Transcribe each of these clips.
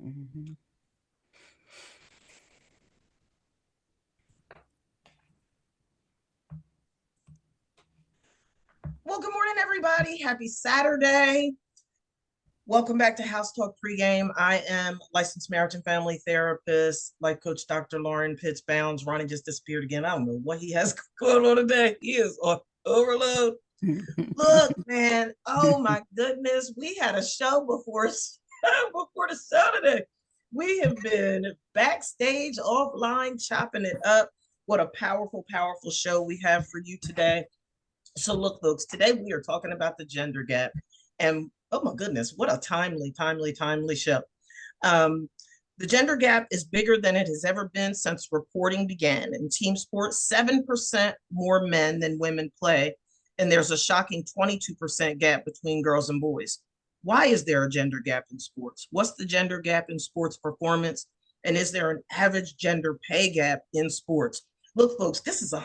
Mhm. Well, good morning, everybody. Happy Saturday. Welcome back to House Talk Pregame. I am licensed marriage and family therapist, life coach Dr. Lauren Pitts Bounds. Ronnie just disappeared again. I don't know what he has going on today. He is on overload. Look, man. Oh my goodness. We had a show before before the show today. We have been backstage, offline, chopping it up. What a powerful, powerful show we have for you today. So look, folks, today we are talking about the gender gap. And oh my goodness, what a timely show. Um, the gender gap is bigger than it has ever been since reporting began. In team sports, 7% more men than women play, and there's a shocking 22% gap between girls and boys. Why is there a gender gap in sports? What's the gender gap in sports performance? And is there an average gender pay gap in sports? Look, folks, this is a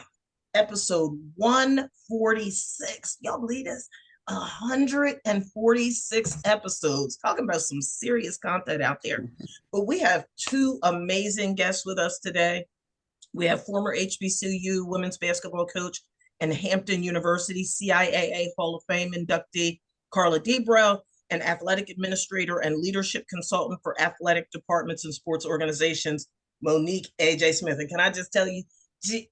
episode 146. Y'all believe this? 146 episodes. Talking about some serious content out there. But we have two amazing guests with us today. We have former HBCU women's basketball coach and Hampton University CIAA Hall of Fame inductee Carla Debro, and athletic administrator and leadership consultant for athletic departments and sports organizations, Monique AJ Smith. And can I just tell you,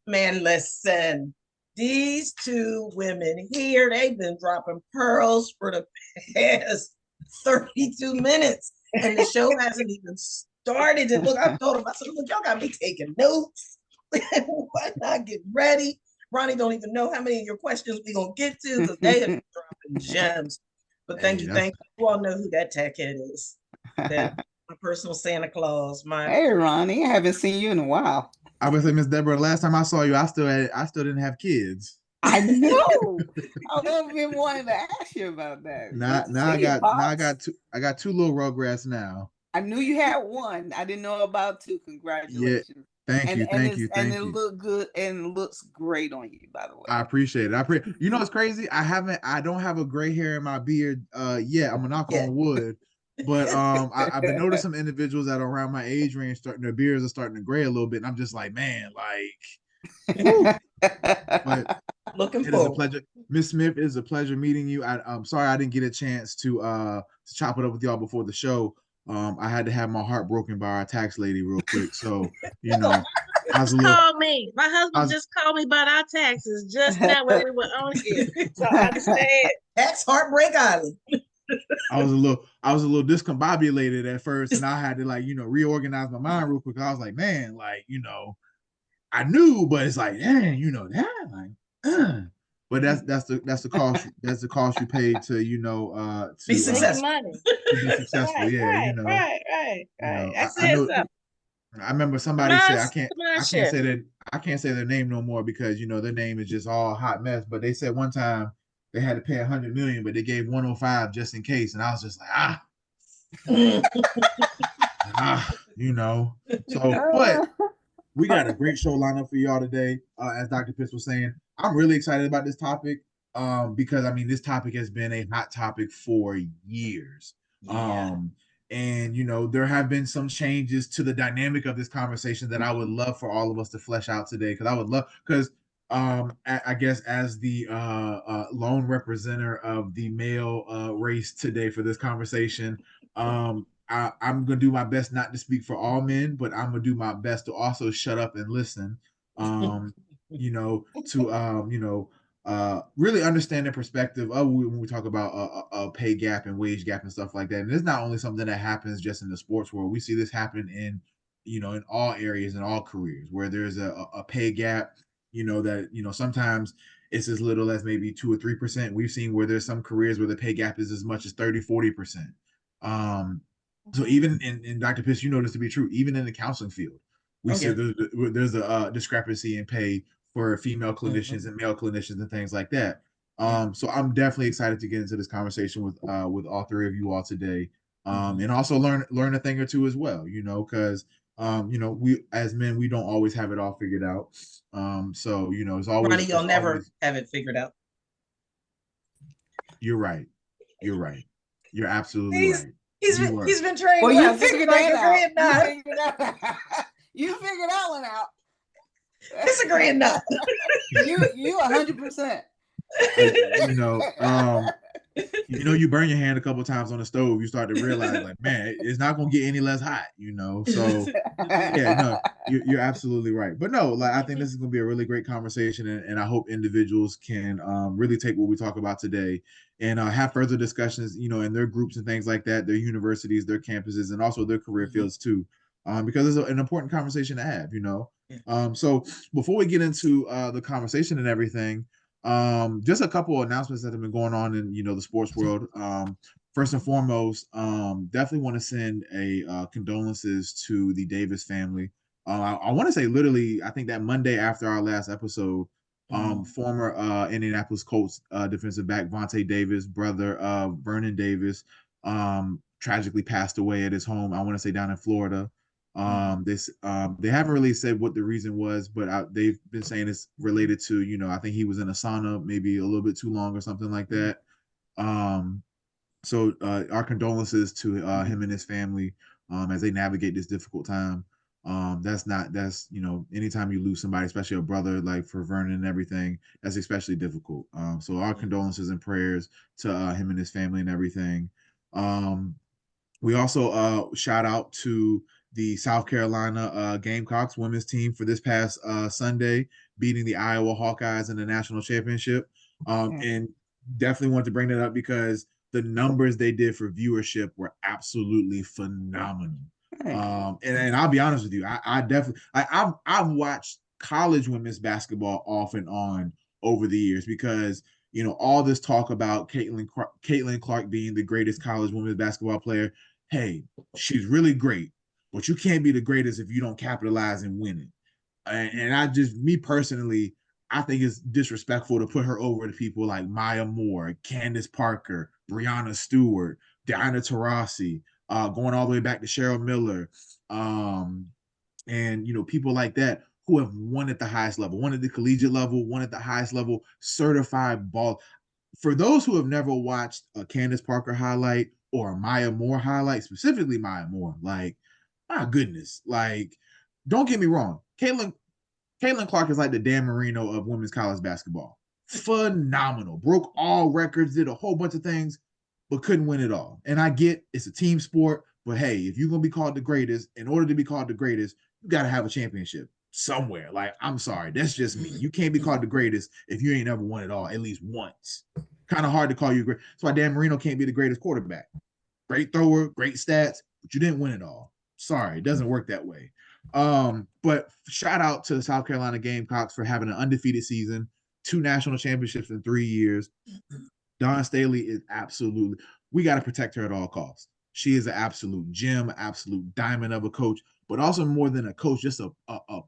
man, listen, these two women here, they've been dropping pearls for the past 32 minutes, and the show hasn't even started. And look, I told them, I said, look, y'all got me taking notes. Why not get ready? Ronnie don't even know how many of your questions we're going to get to because they have been dropping gems. But thank you. You all know who that tech head is. That my personal Santa Claus. Hey, Ronnie, I haven't seen you in a while. I would say, Miss Debro, the last time I saw you, I still didn't have kids. I know. I've been wanting to ask you about that. I got two little Rugrats now. I knew you had one. I didn't know about two. Congratulations. Yeah. Thank you. And it looked good and it looks great on you, by the way. I appreciate it. You know what's crazy? I don't have a gray hair in my beard yet. I'm gonna knock on wood. But I've been noticing some individuals that are around my age range their beards are starting to gray a little bit, and I'm just like, man, like. But looking forward. Is a pleasure, Miss Smith. It is a pleasure meeting you. I'm sorry I didn't get a chance to chop it up with y'all before the show. I had to have my heart broken by our tax lady real quick, so you know. Call me. My husband just called me about our taxes just now when we were on here. So I understand. That's Heartbreak Island. I was a little discombobulated at first, and I had to reorganize my mind real quick. I was like, man, I knew, but it's like, dang, that, but that's the cost you pay to to be successful. To be successful, right, right. I remember somebody said I can't say their name no more because their name is just all hot mess. But they said one time they had to pay $100 million, but they gave 105 just in case, and I was just like So, but we got a great show lined up for y'all today. As Dr. Pitts was saying, I'm really excited about this topic because this topic has been a hot topic for years. Yeah. And there have been some changes to the dynamic of this conversation that I would love for all of us to flesh out today. Because I guess as the lone representative of the male race today for this conversation, I'm gonna do my best not to speak for all men, but I'm gonna do my best to also shut up and listen. Really understand the perspective of when we talk about a pay gap and wage gap and stuff like that. And it's not only something that happens just in the sports world. We see this happen in all areas, in all careers, where there's a pay gap. Sometimes it's as little as maybe 2 or 3%. We've seen where there's some careers where the pay gap is as much as 30-40%. So even in Dr. Pitts, you know this to be true. Even in the counseling field, we see there's a discrepancy in pay for female clinicians and male clinicians and things like that. So I'm definitely excited to get into this conversation with all three of you all today, and also learn a thing or two as well. Because we as men, we don't always have it all figured out. So it's always Ronnie, you'll never have it figured out. You're right. You're absolutely right. He's been trained. Well, well. you figured that out. You figured that one out. It's a grand nut. You 100%. You burn your hand a couple times on the stove, you start to realize, like, man, it's not gonna get any less hot, So yeah, no, you're absolutely right. But no, like, I think this is gonna be a really great conversation, and I hope individuals can really take what we talk about today and have further discussions, in their groups and things like that, their universities, their campuses, and also their career fields too, because it's an important conversation to have. So before we get into the conversation and everything, just a couple of announcements that have been going on in the sports world. First and foremost, definitely want to send a condolences to the Davis family. I want to say literally, I think that Monday after our last episode, former Indianapolis Colts defensive back Vontae Davis, brother Vernon Davis, tragically passed away at his home. I want to say down in Florida. They haven't really said what the reason was, but they've been saying it's related to, I think he was in a sauna maybe a little bit too long or something like that. So our condolences to him and his family as they navigate this difficult time. Anytime you lose somebody, especially a brother, like for Vernon and everything, that's especially difficult. So our condolences and prayers to him and his family and everything. We also shout out to the South Carolina Gamecocks women's team for this past Sunday, beating the Iowa Hawkeyes in the national championship. And definitely want to bring that up because the numbers they did for viewership were absolutely phenomenal. And I'll be honest with you, I've watched college women's basketball off and on over the years because all this talk about Caitlin Clark being the greatest college women's basketball player. Hey, she's really great, but you can't be the greatest if you don't capitalize and win it. And me personally, I think it's disrespectful to put her over to people like Maya Moore, Candace Parker, Breonna Stewart, Diana Taurasi, going all the way back to Cheryl Miller, and people like that who have won at the highest level, won at the collegiate level, won at the highest level, certified ball. For those who have never watched a Candace Parker highlight or a Maya Moore highlight, specifically Maya Moore, like, my goodness, like, don't get me wrong, Caitlin Clark is like the Dan Marino of women's college basketball. Phenomenal. Broke all records, did a whole bunch of things, but couldn't win it all. And I get it's a team sport, but hey, if you're going to be called the greatest, in order to be called the greatest, you got to have a championship somewhere. Like, I'm sorry, that's just me. You can't be called the greatest if you ain't ever won it all at least once. Kind of hard to call you great. That's why Dan Marino can't be the greatest quarterback. Great thrower, great stats, but you didn't win it all. Sorry, it doesn't work that way. But shout out to the South Carolina Gamecocks for having an undefeated season, 2 national championships in 3 years. Dawn Staley is absolutely, we got to protect her at all costs. She is an absolute gem, absolute diamond of a coach, but also more than a coach, just a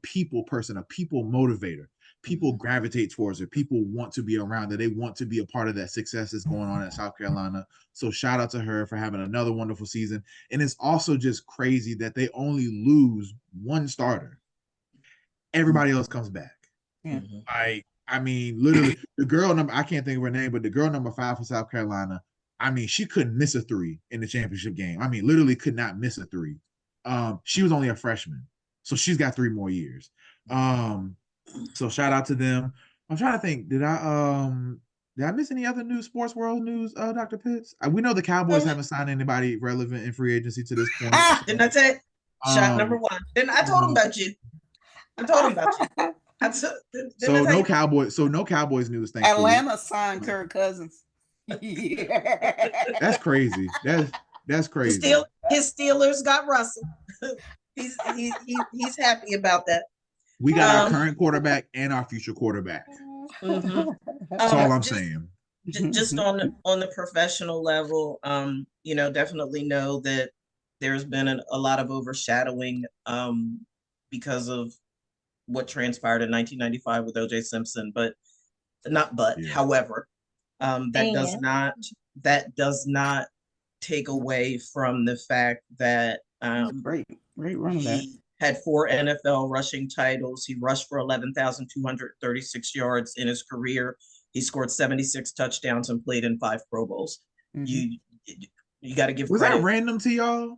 people person, a people motivator. People gravitate towards her. People want to be around her. They want to be a part of that success that's going on at South Carolina. So shout out to her for having another wonderful season. And it's also just crazy that they only lose one starter. Everybody else comes back. Yeah. I mean, literally, the girl number, I can't think of her name, but the girl number 5 for South Carolina, I mean, she couldn't miss a 3 in the championship game. I mean, literally could not miss a 3. She was only a freshman, so she's got 3 more years. So shout out to them. I'm trying to think, did I miss any other news, sports world news, Dr. Pitts? We know the Cowboys haven't signed anybody relevant in free agency to this point. Didn't I say shot number 1? Then I told him about you. No Cowboys news. Thankfully. Atlanta signed Kirk Cousins. That's crazy. That's crazy. His Steelers got Russell. He's happy about that. We got our current quarterback and our future quarterback. That's all I'm saying. Just on the professional level, definitely know that there's been a lot of overshadowing because of what transpired in 1995 with O.J. Simpson, however, that does not take away from the fact that great running back. He had 4 NFL rushing titles. He rushed for 11,236 yards in his career. He scored 76 touchdowns and played in 5 Pro Bowls. Mm-hmm. You got to give Was credit. that random to y'all?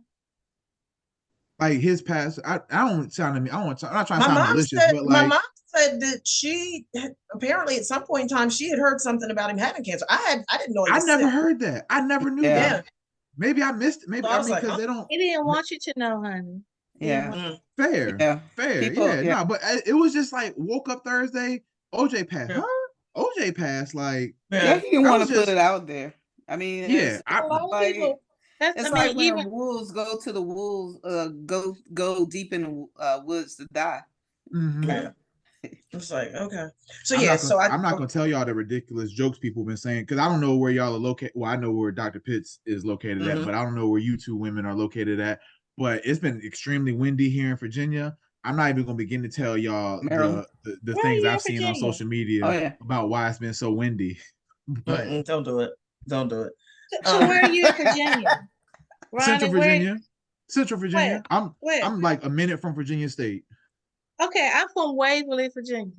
Like his past, I don't sound to me. I'm not trying to sound malicious, but like my mom said that she apparently at some point in time she had heard something about him having cancer. I didn't know he was never sick. heard that. I never knew Yeah. that. Maybe I missed it. Maybe So I I was mean like, because huh? they don't. He didn't want you to know, honey. He didn't Yeah. want- Fair, Yeah. fair, People- yeah, yeah. no, but it was just like woke up Thursday, OJ passed, Yeah. huh? OJ passed, like Yeah, he didn't I want was to put just- it out there. I mean, yeah, A lot of like, people. That's, it's I mean, like when even wolves go to the wolves, go deep in the woods to die. mhm. Yeah. It's like, okay. So I'm yeah, not so gonna, I'm not gonna tell y'all the ridiculous jokes people have been saying because I don't know where y'all are located. Well, I know where Dr. Pitts is located at, Mhm. but I don't know where you two women are located at. But it's been extremely windy here in Virginia. I'm not even gonna begin to tell y'all Maryland. the Where are things you in I've seen on Virginia? social media Oh yeah. about why it's been so windy. But don't do it. Don't do it. so where are you in Virginia? Central Ronnie, where? Virginia, Central Virginia. Where? I'm like a minute from Virginia State. Okay, I'm from Waverly, Virginia.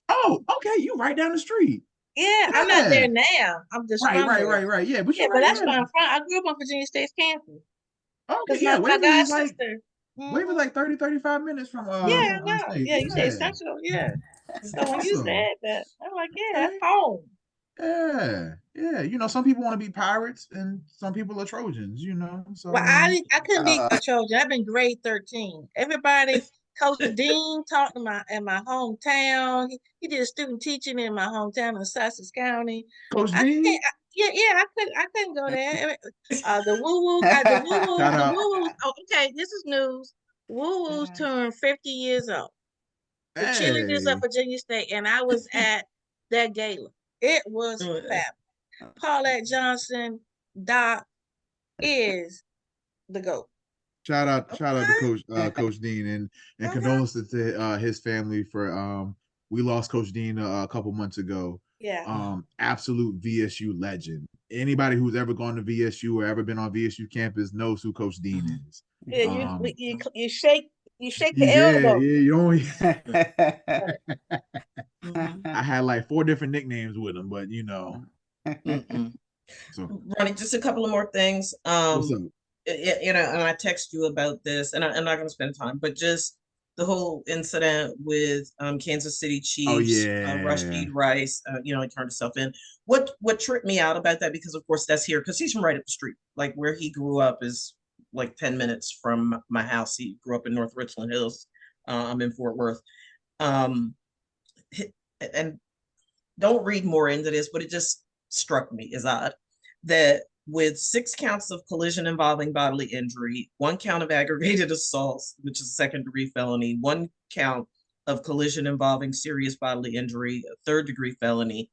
Oh, okay, you right down the street. Yeah, I'm not there now. I'm just Right, from right, there. right, right. Yeah, but Yeah, you're but right that's there. where I'm from. I grew up on Virginia State's campus. Okay, Because yeah, my god Waverly's like sister. Waverly's like 30, 35 minutes from Yeah, I know. state. Yeah, you say Central. Yeah. So when you Awesome. said that, I'm like, yeah, Okay. that's home. Yeah, yeah. You know, some people want to be pirates and some people are Trojans, you know. So Well, I mean, I couldn't be a Trojan. I've been grade 13. Everybody, Coach Dean taught in my hometown. He did student teaching in my hometown in Sussex County. Coach I D. can't, I couldn't go there. The woo woo, Shout the out. woo woo. Oh, okay, this is news. Woo woo's turned 50 years old. The cheerleaders Hey. of Virginia State, and I was at that gala. It was fab. Paulette Johnson, Doc is the GOAT. Shout out to Coach Dean and Okay. condolences to his family for we lost Coach Dean a couple months ago. Yeah. Absolute VSU legend. Anybody who's ever gone to VSU or ever been on VSU campus knows who Coach Dean is. Yeah, you shake the Yeah, elbow. you only Mhm. I had like 4 different nicknames with him, but you know. So Ronnie, just a couple of more things. what's up? You know, and I text you about this, and I'm not going to spend time, but just the whole incident with Kansas City Chiefs, Oh yeah, Rashid Rice, you know, he turned himself in. What tripped me out about that, because of course that's here, because he's from right up the street. Like where he grew up is like 10 minutes from my house. He grew up in North Richland Hills. I'm in Fort Worth. And don't read more into this, but it just struck me as odd that with 6 counts of collision involving bodily injury, 1 count of aggravated assault, which is a second-degree felony, 1 count of collision involving serious bodily injury, a third-degree felony,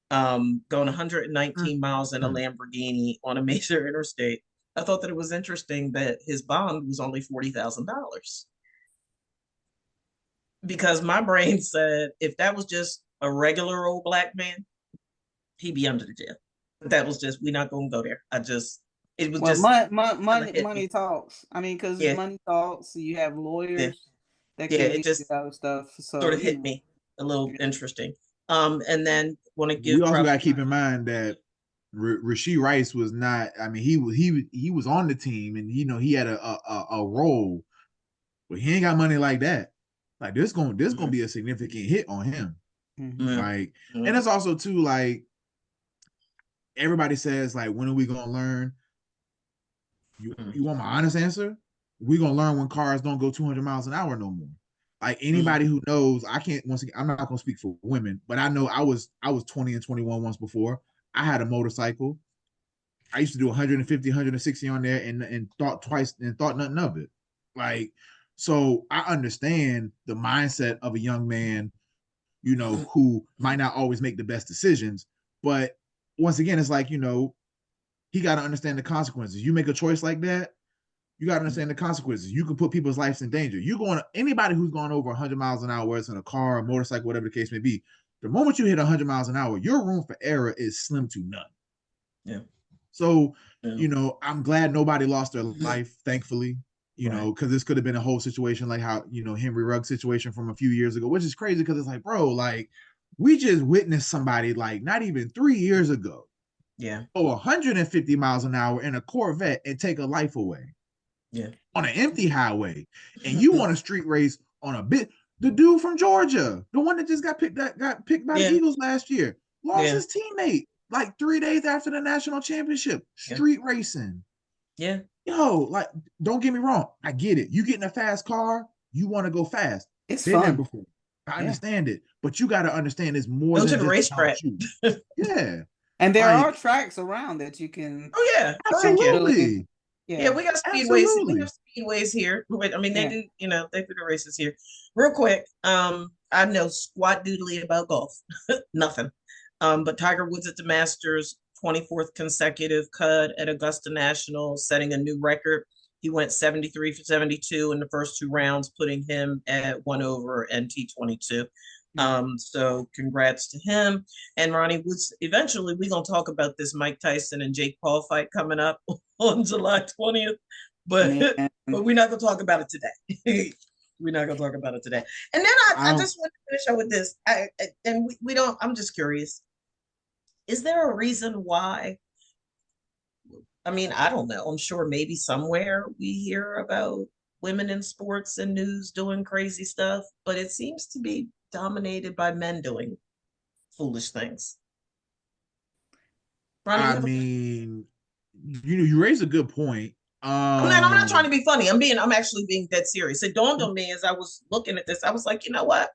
going 119 miles in a Lamborghini on a major interstate. I thought that it was interesting that his bond was only $40,000. Because my brain said if that was just a regular old black man, he'd be under the jail. But that was just, we're not going to go there. It was just money talks. I mean, because money talks. You have lawyers that can it just other stuff. So sort of hit me a little interesting. And then want to give. We also got to keep in mind that Rashid Rice was not. I mean, he was on the team, and you know he had a role, but he ain't got money like that. Like this gonna be a significant hit on him. Like, and it's also too like everybody says like, when are we gonna learn? You want my honest answer? We're gonna learn when cars don't go 200 miles an hour no more. Like anybody who knows, I can't, once again, I'm not gonna speak for women, but I know I was 20 and 21 once before. I had a motorcycle. I used to do 150, 160 on there and thought twice and thought nothing of it. Like, so I understand the mindset of a young man, you know, who might not always make the best decisions. But once again, it's like, you know, he got to understand the consequences. You make a choice like that, you got to understand the consequences. You can put people's lives in danger. Anybody who's going over 100 miles an hour, whether it's in a car, a motorcycle, whatever the case may be, the moment you hit 100 miles an hour, your room for error is slim to none. Yeah. So, you know, I'm glad nobody lost their life, thankfully, you know, because this could have been a whole situation like how, you know, Henry Ruggs situation from a few years ago, which is crazy, because it's like, bro, like, we just witnessed somebody like not even 3 years ago, Yeah. Go 150 miles an hour in a Corvette and take a life away. Yeah. On an empty highway. And you want a street race on a bit. The dude from Georgia, the one that just got picked by the Eagles last year, lost his teammate like 3 days after the national championship. Street racing. Yeah. Yo, like, don't get me wrong. I get it. You get in a fast car, you want to go fast. It's been there fun. before. I understand it. But you got to understand it's more Go than to the just racetrack. Yeah. And there are tracks around that you can. Oh yeah, absolutely. Yeah, we got speedways. Absolutely. We have speedways here. I mean, they do, you know, they do the races here. Real quick, I know squat doodly about golf. Nothing. But Tiger Woods at the Masters, 24th consecutive cut at Augusta National, setting a new record. He went 73 for 72 in the first 2 rounds, putting him at 1 over and T22. So congrats to him. And Ronnie, eventually we're gonna talk about this Mike Tyson and Jake Paul fight coming up on July 20th, but we're not gonna talk about it today. We're not gonna talk about it today. And then I just want to finish up with this. We don't. I'm just curious. Is there a reason why? I mean, I don't know. I'm sure maybe somewhere we hear about women in sports and news doing crazy stuff, but it seems to be dominated by men doing foolish things. Ronnie, I mean, you raise a good point. I'm not trying to be funny. I'm actually being dead serious. It dawned on me as I was looking at this. I was like, you know what?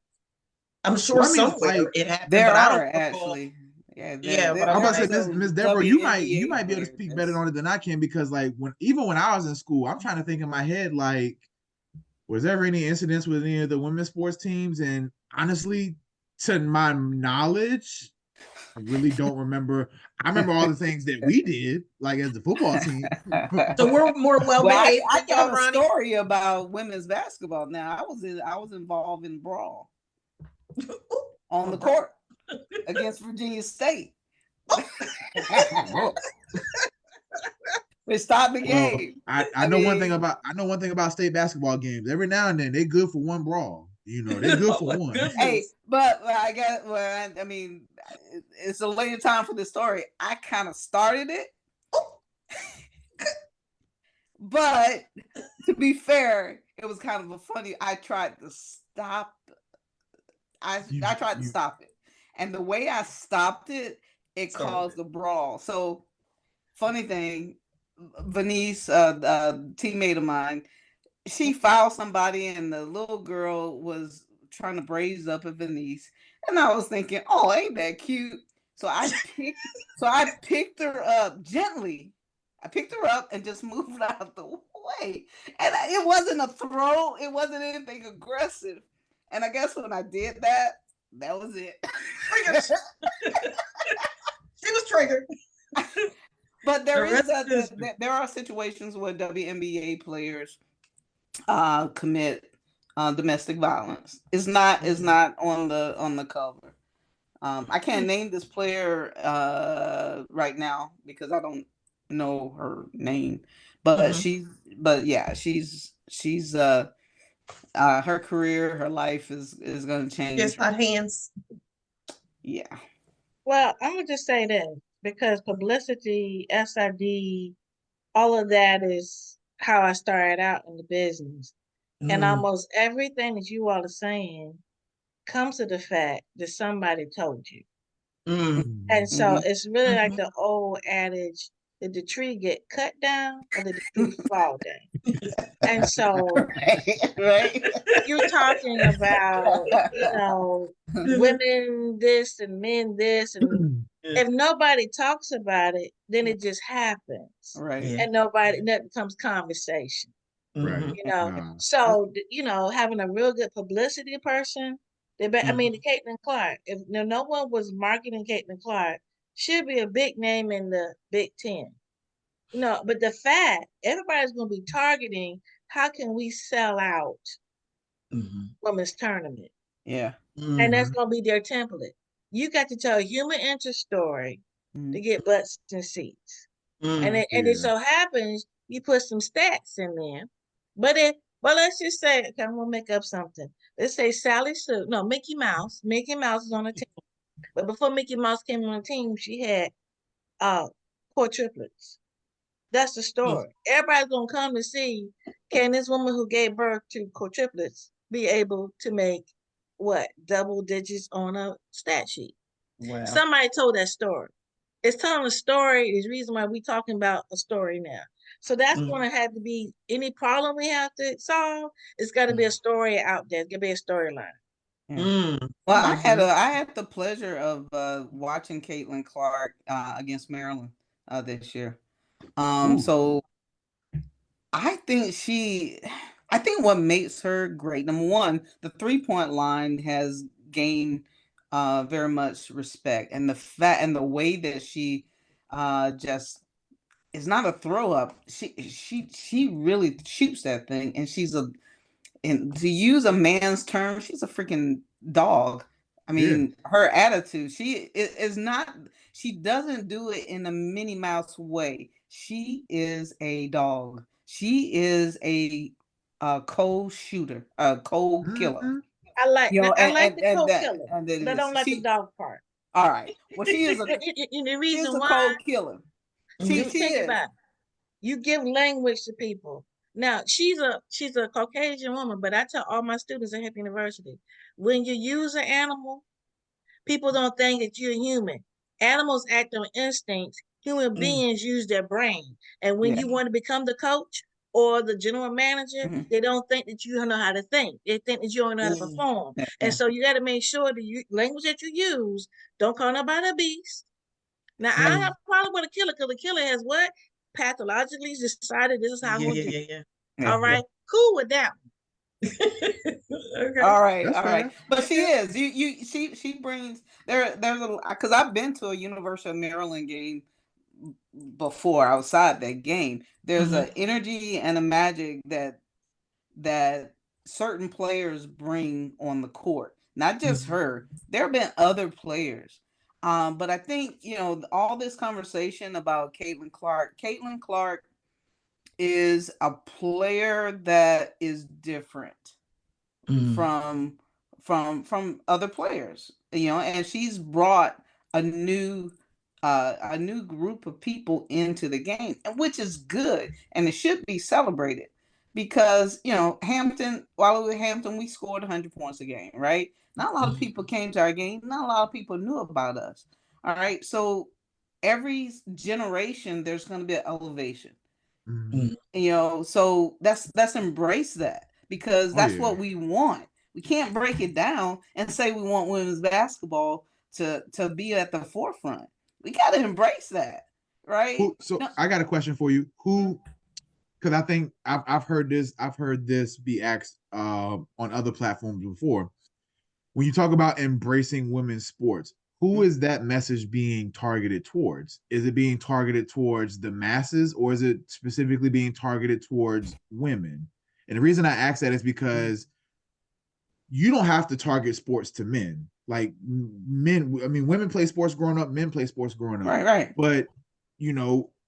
I'm sure somewhere it happened. There but I are don't actually. But I'm about to say, Miss Debro, you might be able to speak better on it than I can, because like even when I was in school, I'm trying to think in my head, like, was there ever any incidents with any of the women's sports teams? And honestly, to my knowledge, I really don't remember. I remember all the things that we did, like as the football team. So we're more well-behaved. I got a story about women's basketball. Now I was involved in brawl on the court against Virginia State. We stopped the game. I know one thing about state basketball games. Every now and then, they're good for one brawl. You know, they're good for one. Hey, but I guess, I mean, it's a later time for the story. I kind of started it, but to be fair, it was kind of a funny. I tried to stop. I tried to stop it, and the way I stopped it, it caused a brawl. So, funny thing, Venice, a teammate of mine, she fouled somebody, and the little girl was trying to braise up at Venice, and I was thinking, "Oh, ain't that cute?" So I picked her up gently. I picked her up and just moved out the way, and it wasn't a throw. It wasn't anything aggressive. And I guess when I did that, that was it. She was triggered. But there are situations where WNBA players commit domestic violence. It's not on the cover. I can't name this player right now because I don't know her name. But she's her career, her life is going to change. It's not hands. Yeah. Well, I'm gonna just say this, because publicity, SID, all of that is how I started out in the business. And almost everything that you all are saying comes to the fact that somebody told you. And so it's really like the old adage, did the tree get cut down or did the tree fall down? And so you're talking about, women this and men this, and if nobody talks about it, then it just happens. Right. And nothing becomes conversation. Right. So having a real good publicity person, the Caitlin Clark. If no one was marketing Caitlin Clark, she'll be a big name in the Big Ten. But the fact everybody's going to be targeting, how can we sell out women's tournament? Yeah. And that's going to be their template. You got to tell a human interest story to get butts and seats. And it so happens you put some stats in there. But let's just say, okay, I'm gonna make up something. Let's say Mickey Mouse. Mickey Mouse is on a team. But before Mickey Mouse came on the team, she had quadruplets. That's the story. Everybody's gonna come to see, can this woman who gave birth to quadruplets be able to make what, double digits on a stat sheet? Wow. Somebody told that story. It's telling a story is the reason why we're talking about a story now. So that's going to have to be any problem we have to solve. It's got to be a story out there. It's got to be a storyline. Well, I had the pleasure of watching Caitlin Clark against Maryland this year. So I think what makes her great, number one, the 3-point line has gained very much respect, and the way that she just is not a throw up. She really shoots that thing, and and to use a man's term, she's a freaking dog. I mean, her attitude, is not, she doesn't do it in a Minnie Mouse way. She is a dog. She is a cold shooter, a cold killer. I like the cold that, killer, and that but I don't like the dog part. All right. Well, she is the reason why, cold killer. She think is. about it. You give language to people. Now she's a Caucasian woman, but I tell all my students at Hampton University, when you use an animal, people don't think that you're human. Animals act on instincts. Human beings use their brain. And when you want to become the coach or the general manager, they don't think that you don't know how to think. They think that you don't know how to perform. And so you got to make sure the language that you use, don't call nobody a beast. Now, I have a problem with a killer because the killer has what? Pathologically decided this is how he'll do. All right. Cool with that. Okay. All right. But she is. She brings there's a, because I've been to a University of Maryland game before outside that game. There's an energy and a magic that certain players bring on the court. Not just her. There have been other players. But I think, all this conversation about Caitlin Clark is a player that is different from other players, and she's brought a new group of people into the game, which is good, and it should be celebrated because Hampton, while we were Hampton, we scored 100 points a game, right? Not a lot of people came to our game. Not a lot of people knew about us. All right, so every generation there's going to be an elevation. So let's embrace that, because that's what we want. We can't break it down and say we want women's basketball to be at the forefront. We got to embrace that, right? I got a question for you. Because I think I've heard this be asked on other platforms before. When you talk about embracing women's sports, who is that message being targeted towards? Is it being targeted towards the masses, or is it specifically being targeted towards women? And the reason I ask that is because you don't have to target sports to men. Like men, I mean, women play sports growing up, men play sports growing up. Right. But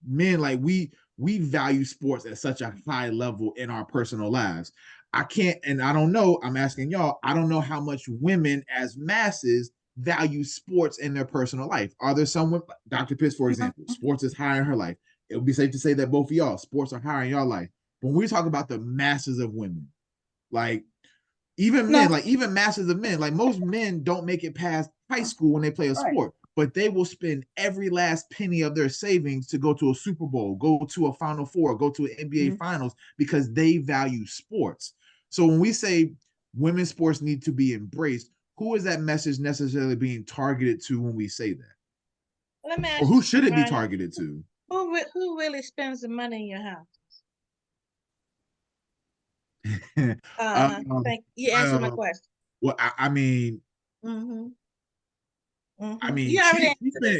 men, like we value sports at such a high level in our personal lives. I can't, and I don't know, I'm asking y'all, I don't know how much women as masses value sports in their personal life. Are there someone, Dr. Pitts, for example, sports is high in her life. It would be safe to say that both of y'all, sports are high in your life. When we talk about the masses of women, like even men, like even masses of men, like most men don't make it past high school when they play a sport, but they will spend every last penny of their savings to go to a Super Bowl, go to a Final Four, go to an NBA Finals, because they value sports. So when we say women's sports need to be embraced, who is that message necessarily being targeted to when we say that? Let me ask or who should it be targeted to? Who really spends the money in your house? Thank you. Answer my question. Well, I mean, I mean,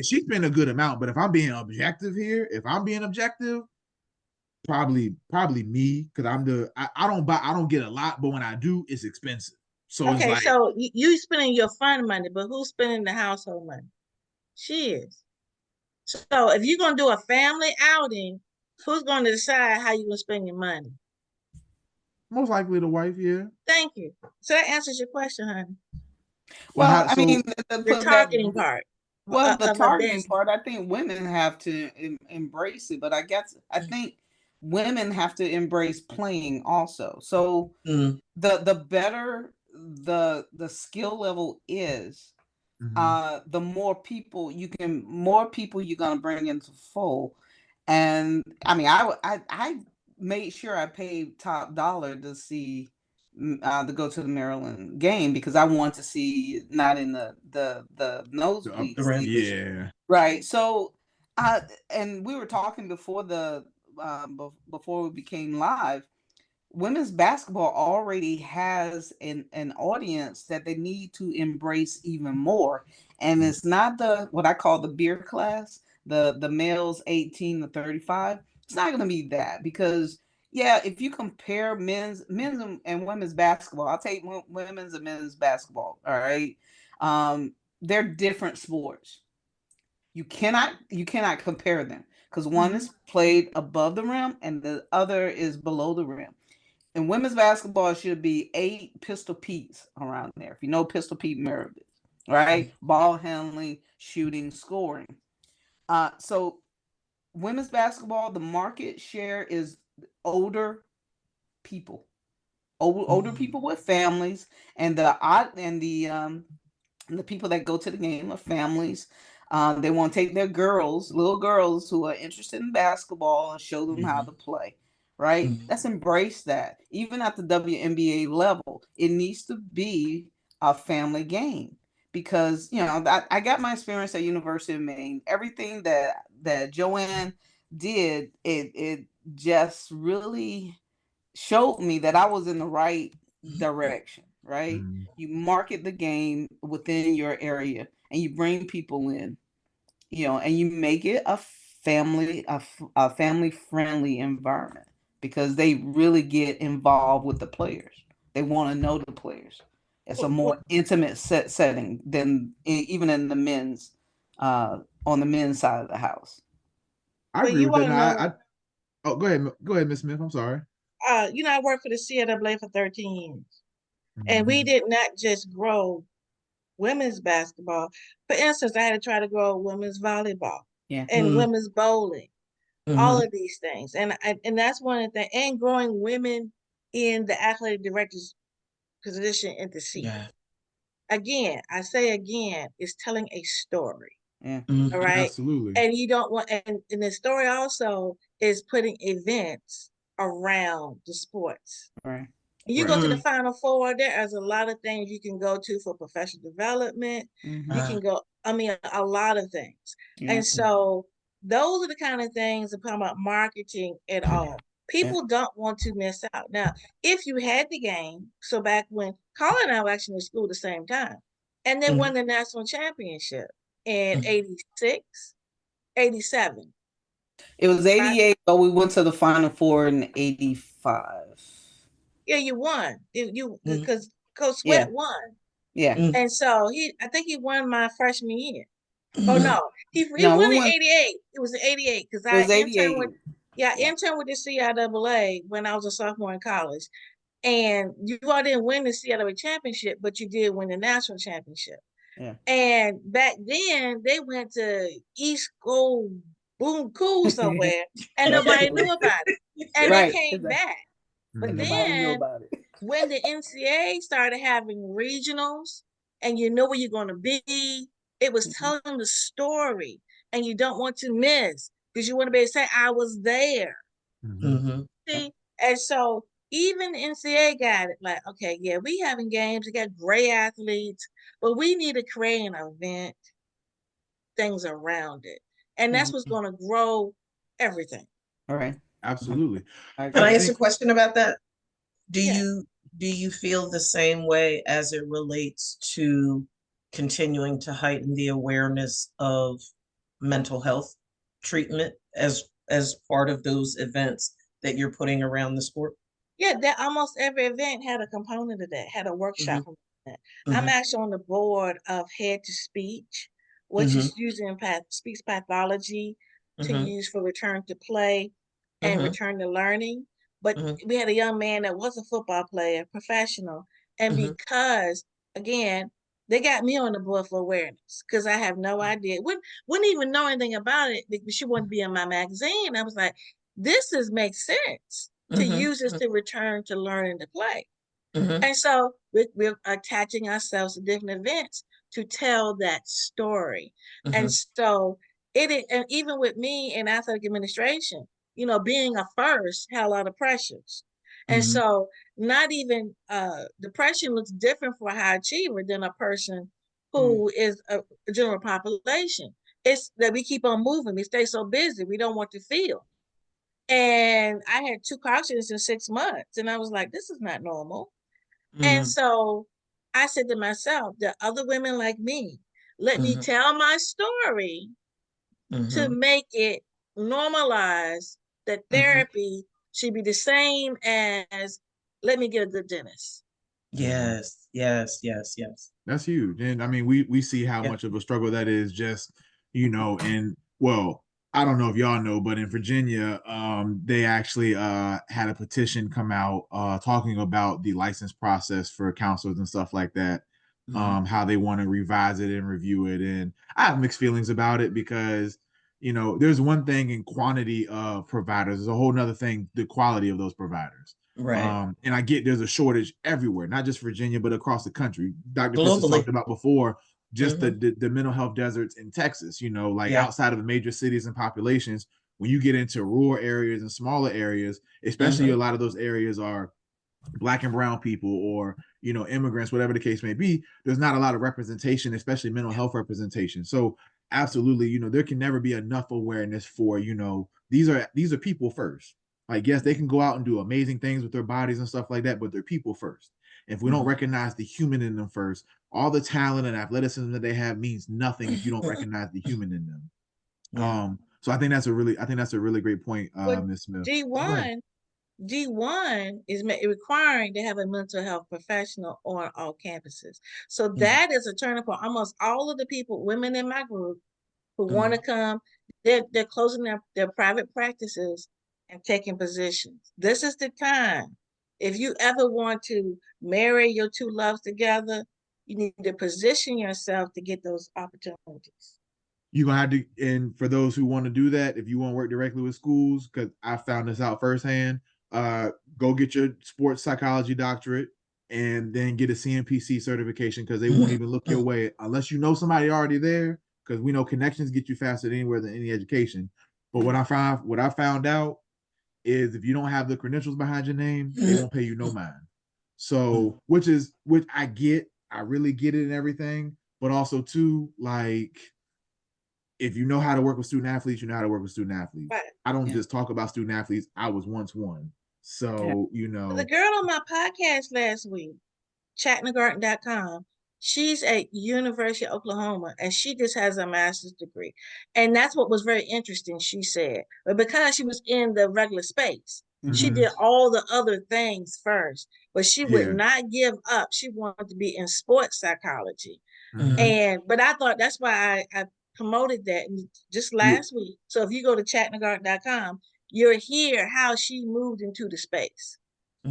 she spent a good amount, but if I'm being objective here, probably me, because I don't get a lot, but when I do, it's expensive. So okay, it's like, so you spending your fun money, but who's spending the household money? She is. So if you're gonna do a family outing, who's gonna decide how you're gonna spend your money? Most likely the wife, yeah. Thank you. So that answers your question, honey. Well, I mean, the targeting part. Well, the of a targeting business. part, I think women have to embrace it, but I think women have to embrace playing also. So Mm. the better the skill level is, the more people you're gonna bring into fold. And I mean, I made sure I paid top dollar to see to go to the Maryland game because I want to see not in the nosebleed The rim. seats. Yeah. Right. So, and we were talking before before we became live. Women's basketball already has an audience that they need to embrace even more, and it's not the what I call the beer class, the males 18 to 35. It's not going to be that because yeah, if you compare men's and women's basketball, I'll take women's and men's basketball. All right, they're different sports. You cannot compare them because one is played above the rim and the other is below the rim. In women's basketball, it should be 8 Pistol Petes around there. If you know Pistol Pete Maravich, right? Ball handling, shooting, scoring. So women's basketball, the market share is older people, older people with families, and the people that go to the game are families. They want to take their little girls who are interested in basketball, and show them how to play. Right? Let's embrace that. Even at the WNBA level, it needs to be a family game because I got my experience at University of Maine. Everything that Joanne did, it just really showed me that I was in the right direction, right? You market the game within your area and you bring people in, and you make it a family friendly environment because they really get involved with the players. They want to know the players. It's a more intimate setting than even in the men's on the men's side of the house. I Well, agree you with that. want to No, know, oh, go ahead, Miss Smith. I'm sorry. I worked for the CAA for 13 years, and we Mhm. did not just grow women's basketball. For instance, I had to try to grow women's volleyball Yeah. and women's bowling, all Mhm. of these things. And that's one of the things, and growing women in the athletic director's position in the seat. Yeah. Again, I say again, it's telling a story. Yeah. All right. Absolutely. And you don't want, and the story also is putting events around the sports. Right. You Right. go to the Final Four, there's a lot of things you can go to for professional development. You can go, a lot of things. Yeah. And so those are the kind of things about marketing at all. People don't want to miss out. Now, if you had the game, so back when Carla and I were actually in school at the same time, and then won the national championship in 86, 87. It was Right? 88, but we went to the Final Four in 85. Yeah, you won. Because Coach Yeah. Sweat won. Yeah. And so I think he won my freshman year. Oh no, he No, won we in went. '88. It was in '88 because It I was interned with 88. I Yeah. interned with the CIAA when I was a sophomore in college. And you all didn't win the CIAA championship, but you did win the national championship. Yeah. And back then they went to East Go Boom Cool somewhere, and nobody knew about it. And they Right. came Exactly. back. But And Mhm. nobody knew then about it. when the NCAA started having regionals and you know where you're going to be, it was Mhm. telling the story and you don't want to miss because you want to be able to say, I was there. Mhm. See? And so even the NCAA got it like, okay, yeah, we having games, we got great athletes, but we need to create an event, things around it. And that's what's Mhm. going to grow everything. All right. Absolutely. I Can I agree. I ask a think question about that? Do Yeah. you feel the same way as it relates to continuing to heighten the awareness of mental health treatment as part of those events that you're putting around the sport? Yeah, that almost every event had a component of that, had a workshop Mm-hmm. on that. I'm Mm-hmm. actually on the board of Head to Speech, which Mm-hmm. is using speech pathology to Mm-hmm. use for return to play and Mm-hmm. return to learning. But Mm-hmm. we had a young man that was a football player, professional, and Mm-hmm. because again, They got me on the board for awareness because I have no idea. Wouldn't even know anything about it because she wanted to be in my magazine. I was like, makes sense to use this to return to learning to play. And so we're attaching ourselves to different events to tell that story. And so and even with me in athletic administration, being a first had a lot of pressures. And so not even depression looks different for a high achiever than a person who is a general population. It's that we keep on moving. We stay so busy. We don't want to feel. And I had 2 car accidents in 6 months. And I was like, this is not normal. And so I said to myself, there are other women like me. Let me tell my story to make it normalize that therapy should be the same as let me get a good dentist. Yes. That's huge. And I mean, we see how much of a struggle that is just, and well, I don't know if y'all know, but in Virginia, they actually had a petition come out talking about the license process for counselors and stuff like that. How they want to revise it and review it. And I have mixed feelings about it because, there's one thing in quantity of providers, there's a whole nother thing, the quality of those providers. Right. And I get there's a shortage everywhere, not just Virginia, but across the country. Dr. Pitts has Globally. talked about before, just the mental health deserts in Texas, like outside of the major cities and populations, when you get into rural areas and smaller areas, especially a lot of those areas are Black and brown people or, immigrants, whatever the case may be, there's not a lot of representation, especially mental health representation. So absolutely, there can never be enough awareness for, these are people first. Like, yes, they can go out and do amazing things with their bodies and stuff like that, but they're people first. If we don't recognize the human in them first, all the talent and athleticism that they have means nothing if you don't recognize the human in them. So I think that's a really great point, Ms. Smith. D1 is requiring to have a mental health professional on all campuses. So that is a turning point. Almost all of the women in my group who want to come, they're closing their private practices and taking positions. This is the time. If you ever want to marry your 2 loves together, you need to position yourself to get those opportunities. You're gonna have to, and for those who want to do that, if you want to work directly with schools, because I found this out firsthand, go get your sports psychology doctorate and then get a CNPC certification, because they won't even look your way unless you know somebody already there, because we know connections get you faster anywhere than any education. But what I found out is if you don't have the credentials behind your name, they won't pay you no mind. So which I get, I really get it and everything, but also too, like, if you know how to work with student athletes, you know how to work with student athletes. Right. I don't just talk about student athletes. I was once one. So, The girl on my podcast last week, chattingthegarden.com, she's at University of Oklahoma, and she just has a master's degree. And that's what was very interesting, she said. But because she was in the regular space, she did all the other things first. But she would not give up. She wanted to be in sports psychology. But I thought that's why I promoted that just last week. So if you go to chattingthegarden.com, you'll hear how she moved into the space.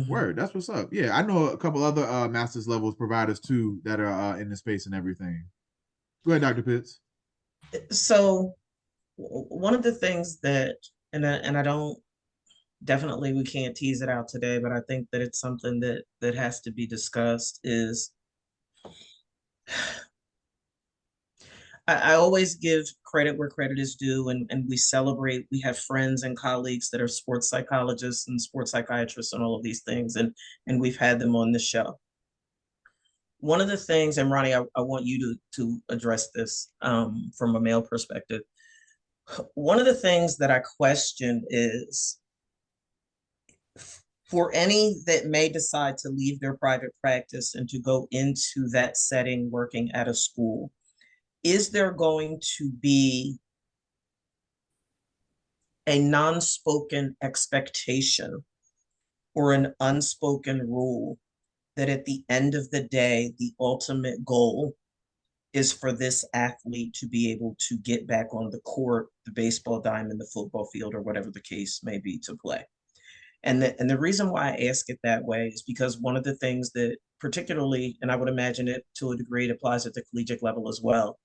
Word, that's what's up. Yeah, I know a couple other master's levels providers too that are in the space and everything. Go ahead, Dr. Pitts. So one of the things that, and I don't, definitely we can't tease it out today, but I think that it's something that has to be discussed is I always give credit where credit is due, and we celebrate. We have friends and colleagues that are sports psychologists and sports psychiatrists and all of these things, and we've had them on the show. One of the things, and Ronnie, I want you to address this from a male perspective. One of the things that I question is, for any that may decide to leave their private practice and to go into that setting working at a school, is there going to be a non-spoken expectation or an unspoken rule that at the end of the day, the ultimate goal is for this athlete to be able to get back on the court, the baseball diamond, the football field, or whatever the case may be, to play? And the reason why I ask it that way is because one of the things that particularly, and I would imagine it to a degree, it applies at the collegiate level as well.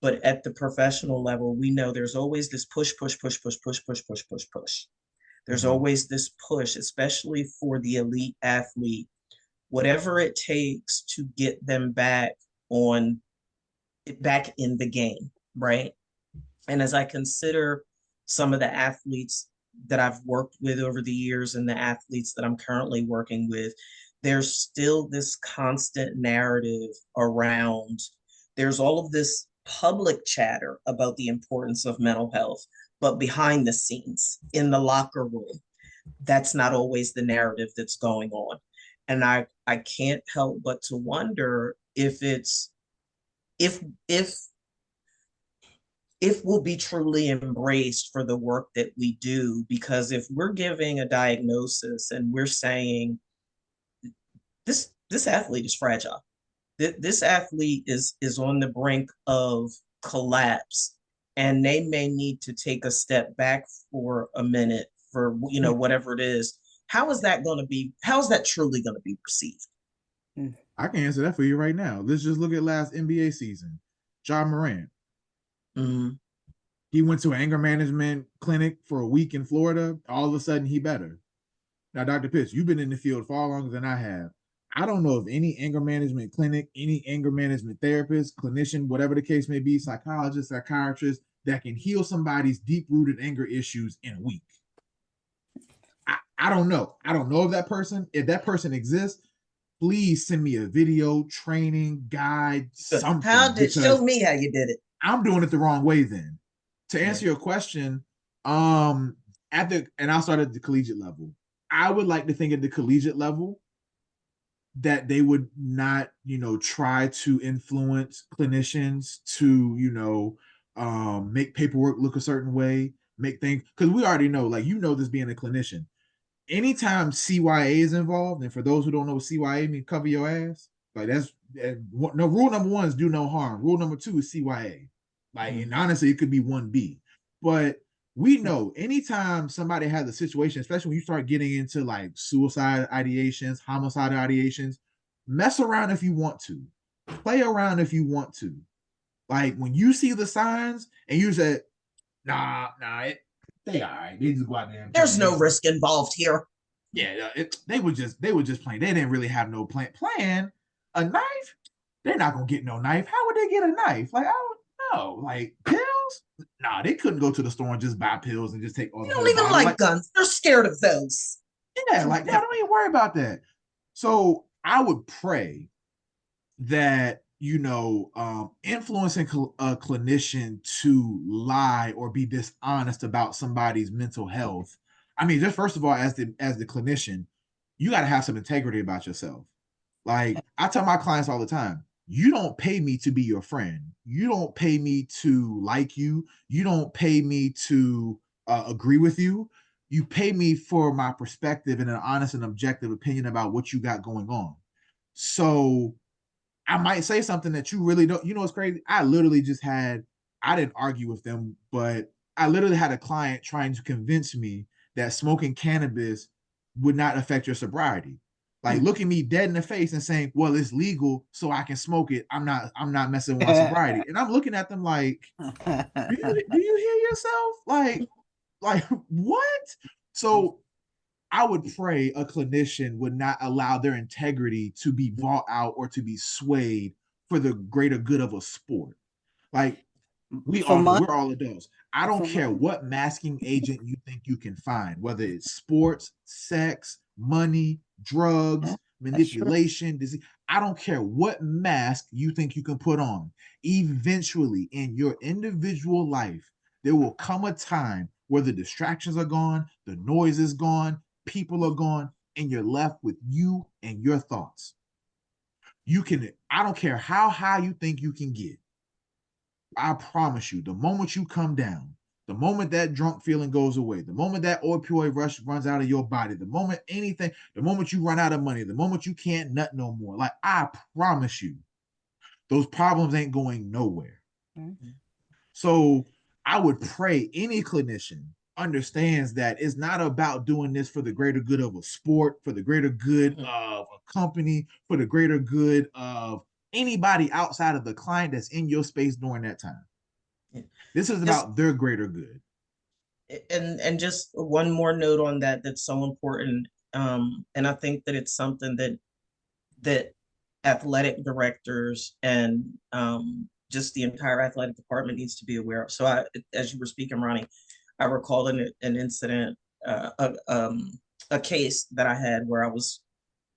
But at the professional level, we know there's always this push, push, push, push, push, push, push, push, push. There's always this push, especially for the elite athlete, whatever it takes to get them back in the game, right? And as I consider some of the athletes that I've worked with over the years and the athletes that I'm currently working with, there's still this constant narrative around, there's all of this public chatter about the importance of mental health, but behind the scenes in the locker room, that's not always the narrative that's going on. And I can't help but to wonder if we'll be truly embraced for the work that we do. Because if we're giving a diagnosis and we're saying this athlete is fragile, this athlete is on the brink of collapse, and they may need to take a step back for a minute for whatever it is, how is that truly going to be received? I can answer that for you right now. Let's just look at last NBA season. Ja Morant. He went to an anger management clinic for a week in Florida. All of a sudden, he better. Now, Dr. Pitts, you've been in the field far longer than I have. I don't know of any anger management clinic, any anger management therapist, clinician, whatever the case may be, psychologist, psychiatrist, that can heal somebody's deep-rooted anger issues in a week. I don't know. I don't know of that person. If that person exists, please send me a video, training, guide, something. Show me how you did it. I'm doing it the wrong way then. To answer your question, and I'll start at the collegiate level. I would like to think at the collegiate level that they would not, try to influence clinicians to, make paperwork look a certain way, make things, because we already know, like, this being a clinician. Anytime CYA is involved, and for those who don't know what CYA means, cover your ass. Like, that's no, rule number 1 is do no harm. Rule number 2 is CYA. Like, and honestly, it could be 1B. But we know anytime somebody has a situation, especially when you start getting into like suicide ideations, homicide ideations, mess around if you want to, play around if you want to. Like, when you see the signs and you say, nah, they all right. They just go out there. There's no risk involved here. Yeah, they were just playing. They didn't really have no plan. A knife? They're not gonna get no knife. How would they get a knife? Like, I don't know. Like, pills? Nah, they couldn't go to the store and just buy pills and just take all. They don't even like guns. They're scared of those. Yeah, like, no, don't even worry about that. So I would pray that influencing a clinician to lie or be dishonest about somebody's mental health. I mean, just first of all, as the clinician, you got to have some integrity about yourself. Like, I tell my clients all the time, you don't pay me to be your friend. You don't pay me to like you. You don't pay me to agree with you. You pay me for my perspective and an honest and objective opinion about what you got going on. So I might say something that you really don't. It's crazy. I didn't argue with them, but I literally had a client trying to convince me that smoking cannabis would not affect your sobriety. Like, looking me dead in the face and saying, well, it's legal, so I can smoke it. I'm not messing with my sobriety. And I'm looking at them like, do you hear yourself? Like what? So I would pray a clinician would not allow their integrity to be bought out or to be swayed for the greater good of a sport. Like, we're all adults. I don't care what masking agent you think you can find, whether it's sports, sex, money, drugs, manipulation, disease. I don't care what mask you think you can put on. Eventually, in your individual life, there will come a time where the distractions are gone, the noise is gone, people are gone, and you're left with you and your thoughts. I don't care how high you think you can get. I promise you, the moment you come down, the moment that drunk feeling goes away, the moment that opioid rush runs out of your body, the moment you run out of money, the moment you can't nut no more, like, I promise you, those problems ain't going nowhere. Mm-hmm. So I would pray any clinician understands that it's not about doing this for the greater good of a sport, for the greater good of a company, for the greater good of anybody outside of the client that's in your space during that time. This is about their greater good. And just one more note on that's so important. And I think that it's something that athletic directors and just the entire athletic department needs to be aware of. So as you were speaking, Ronnie, I recall an incident, a case that I had where I was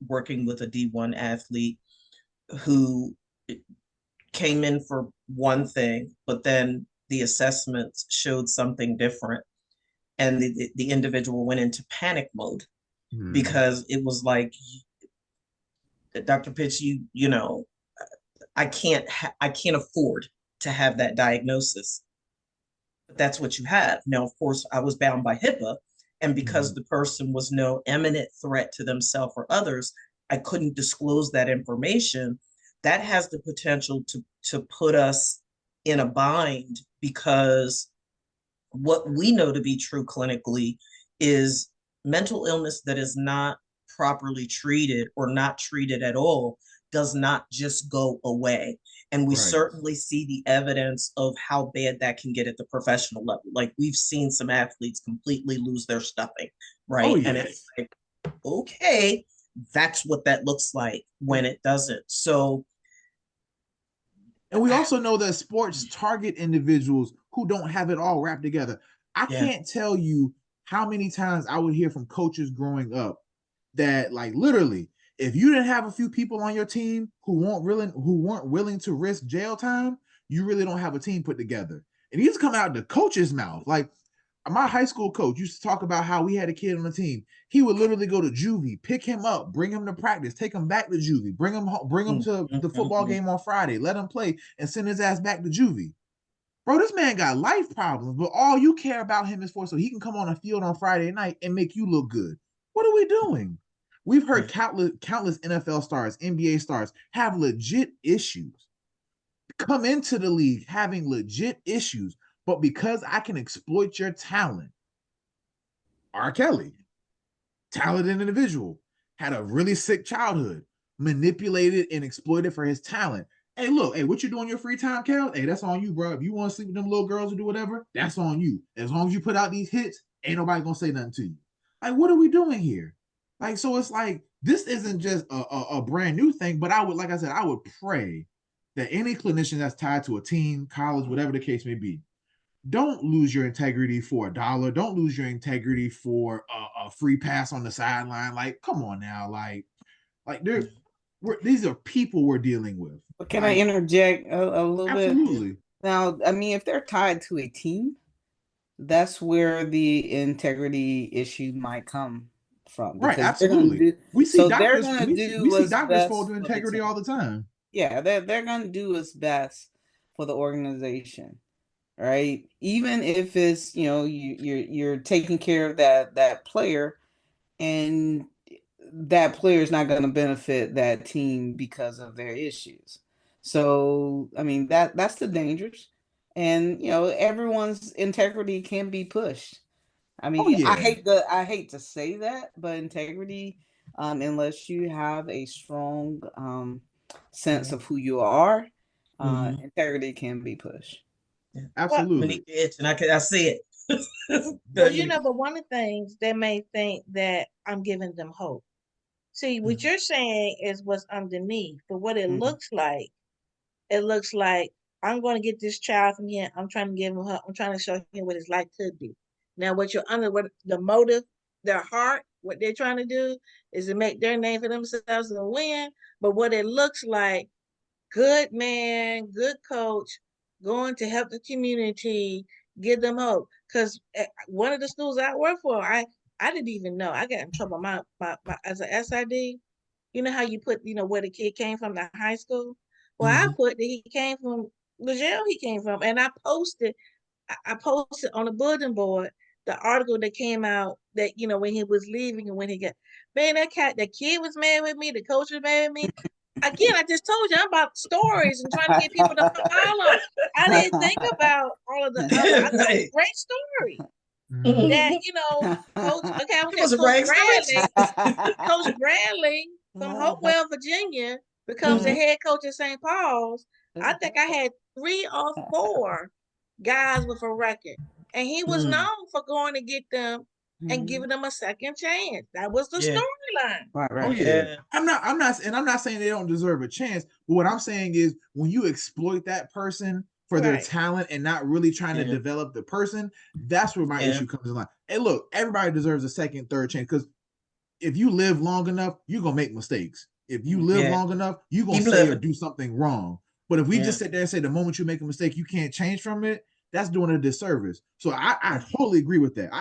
working with a D1 athlete who came in for one thing, but then the assessments showed something different. And the individual went into panic mode because it was like, Dr. Pitts, you know, I can't afford to have that diagnosis. But that's what you have. Now, of course, I was bound by HIPAA, and because the person was no imminent threat to themselves or others, I couldn't disclose that information. That has the potential to put us in a bind, because what we know to be true clinically is mental illness that is not properly treated or not treated at all does not just go away. And we certainly see the evidence of how bad that can get at the professional level. Like, we've seen some athletes completely lose their stuffing, right? Oh, yeah. And it's like, okay, that's what that looks like when it doesn't. So, and we also know that sports target individuals who don't have it all wrapped together. I can't tell you how many times I would hear from coaches growing up that, like, literally, if you didn't have a few people on your team who weren't willing to risk jail time, you really don't have a team put together. And these come out the coach's mouth. Like, my high school coach used to talk about how we had a kid on the team. He would literally go to juvie, pick him up, bring him to practice, take him back to juvie, bring him to the football game on Friday, let him play, and send his ass back to juvie. Bro, this man got life problems, but all you care about him is for so he can come on a field on Friday night and make you look good. What are we doing? We've heard countless NFL stars, NBA stars have legit issues, come into the league having legit issues, but because I can exploit your talent. R. Kelly, talented individual, had a really sick childhood, manipulated and exploited for his talent. Hey, look, hey, what you doing in your free time, Kel? Hey, that's on you, bro. If you want to sleep with them little girls or do whatever, that's on you. As long as you put out these hits, ain't nobody gonna say nothing to you. Like, what are we doing here? Like, so it's like, this isn't just a brand new thing, but I would pray that any clinician that's tied to a team, college, whatever the case may be, don't lose your integrity for $1. Don't lose your integrity for a free pass on the sideline. Like, come on now. Like these are people we're dealing with. But can I interject a little bit? Absolutely. Now, I mean, if they're tied to a team, that's where the integrity issue might come from. Right, absolutely. We see doctors fold to integrity all the time. Yeah, they're gonna do what's best for the organization, right? Even if it's, you know, you're taking care of that player, and that player is not going to benefit that team because of their issues. So, I mean, that's the dangers. And, you know, everyone's integrity can be pushed. I mean, I hate to say that, but integrity, unless you have a strong sense of who you are, integrity can be pushed. Absolutely. And I see it. Well, you know, but one of the things they may think that I'm giving them hope. See, what you're saying is what's underneath, but what it looks like I'm going to get this child from here. I'm trying to give him hope. I'm trying to show him what his life could be. Now, what the motive, their heart, what they're trying to do is to make their name for themselves and win. But what it looks like, good man, good coach, going to help the community, give them hope. Because one of the schools I work for, I didn't even know. I got in trouble my as an SID. You know how you put, you know, where the kid came from, the high school? Well, I put that he came from the jail he came from. And I posted on the bulletin board the article that came out that, you know, when he was leaving and when he got, man, the kid was mad with me, the coach was mad with me. Again, I just told you I'm about stories and trying to get people to follow. I didn't think about all of the other. I thought it was a great story. That, you know, Coach Bradley from Hopewell, Virginia, becomes the head coach at St. Paul's. I think I had 3 or 4 guys with a record, and he was known for going to get them and giving them a second chance. That was the storyline. Right, right. Oh yeah. I'm not saying they don't deserve a chance, but what I'm saying is when you exploit that person for their talent and not really trying to develop the person, that's where my issue comes in line. Hey, look, everybody deserves a second, third chance, because if you live long enough, you're gonna make mistakes. If you live long enough, you're gonna say or do something wrong. But if we just sit there and say the moment you make a mistake, you can't change from it, that's doing a disservice. So I totally agree with that.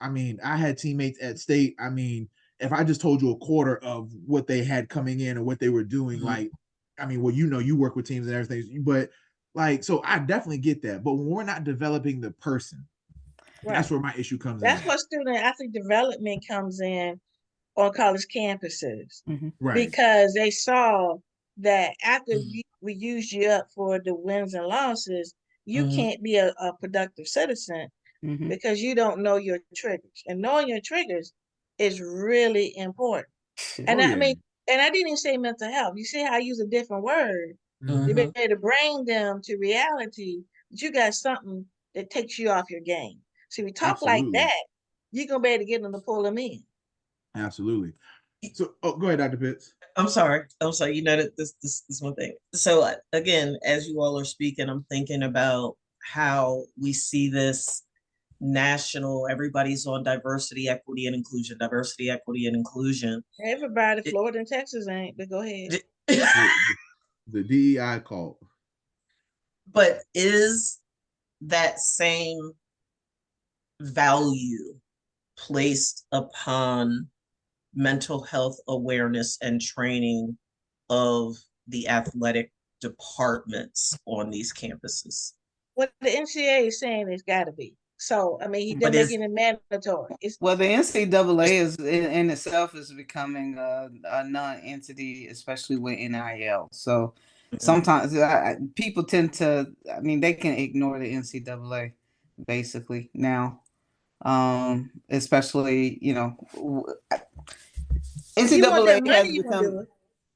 I mean, I had teammates at State. I mean, if I just told you a quarter of what they had coming in and what they were doing, like, I mean, well, you work with teams and everything, but like, so I definitely get that. But when we're not developing the person, that's where my issue comes in. That's where student athlete development comes in on college campuses, right? Because they saw that after we used you up for the wins and losses, you can't be a productive citizen because you don't know your triggers, and knowing your triggers is really important. And I mean, and I didn't even say mental health. You see how I use a different word to be able to bring them to reality that you got something that takes you off your game. See, we talk like that, you're gonna be able to get them to pull them in. Absolutely. So, go ahead, Dr. Pitts. I'm sorry. You know that this one thing. So again, as you all are speaking, I'm thinking about how we see this national. Everybody's on diversity, equity, and inclusion. Diversity, equity, and inclusion. Everybody, Florida and Texas ain't. But go ahead. The DEI call. But is that same value placed upon mental health awareness and training of the athletic departments on these campuses? What the NCAA is saying it's got to be. So, I mean, they're making it mandatory. Well, the NCAA is in itself is becoming a non-entity, especially with NIL. So sometimes people tend to, I mean, they can ignore the NCAA basically now, especially, NCAA has become,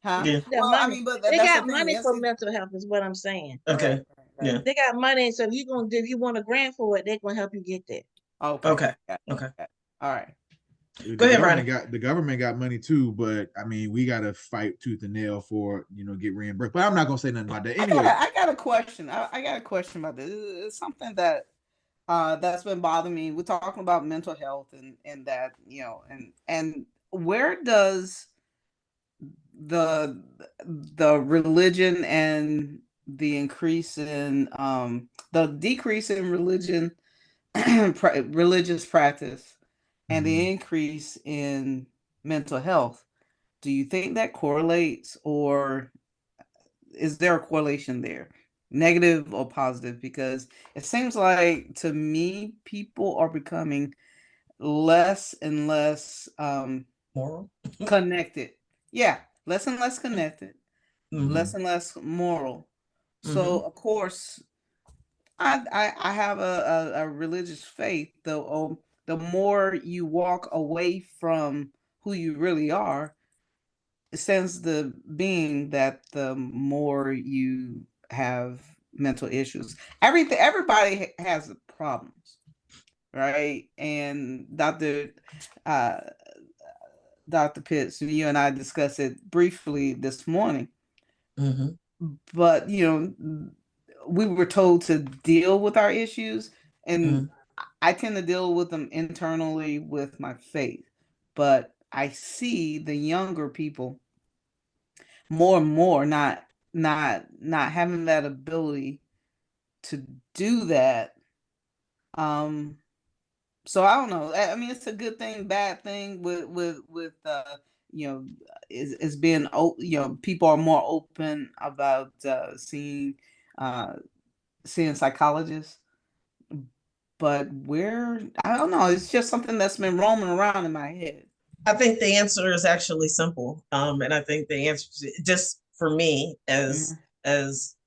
well, I mean, but they got money for mental health is what I'm saying. Okay. Right. Yeah. They got money, so if you want a grant for it, they're gonna help you get there. Okay. All right. Go ahead, Ronnie. The government got money too, but I mean, we got to fight tooth and nail for get reimbursed. But I'm not gonna say nothing about that. Anyway, I got a question. I got a question about this. It's something that that's been bothering me. We're talking about mental health and that and where does the religion and the increase in the decrease in religion religious practice and the increase in mental health, do you think that correlates, or is there a correlation there, negative or positive? Because it seems like to me people are becoming less and less moral connected. Yeah, less and less connected, less and less moral. So of course, I have a religious faith, though. The more you walk away from who you really are, it stands the being that the more you have mental issues. Everybody has problems, right? And Dr. Pitts, you and I discussed it briefly this morning. But we were told to deal with our issues, and I tend to deal with them internally with my faith. But I see the younger people more and more not having that ability to do that. So I don't know. I mean, it's a good thing, bad thing with is being people are more open about seeing psychologists, but I don't know. It's just something that's been roaming around in my head. I think the answer is actually simple, and I think the answer is, just for me as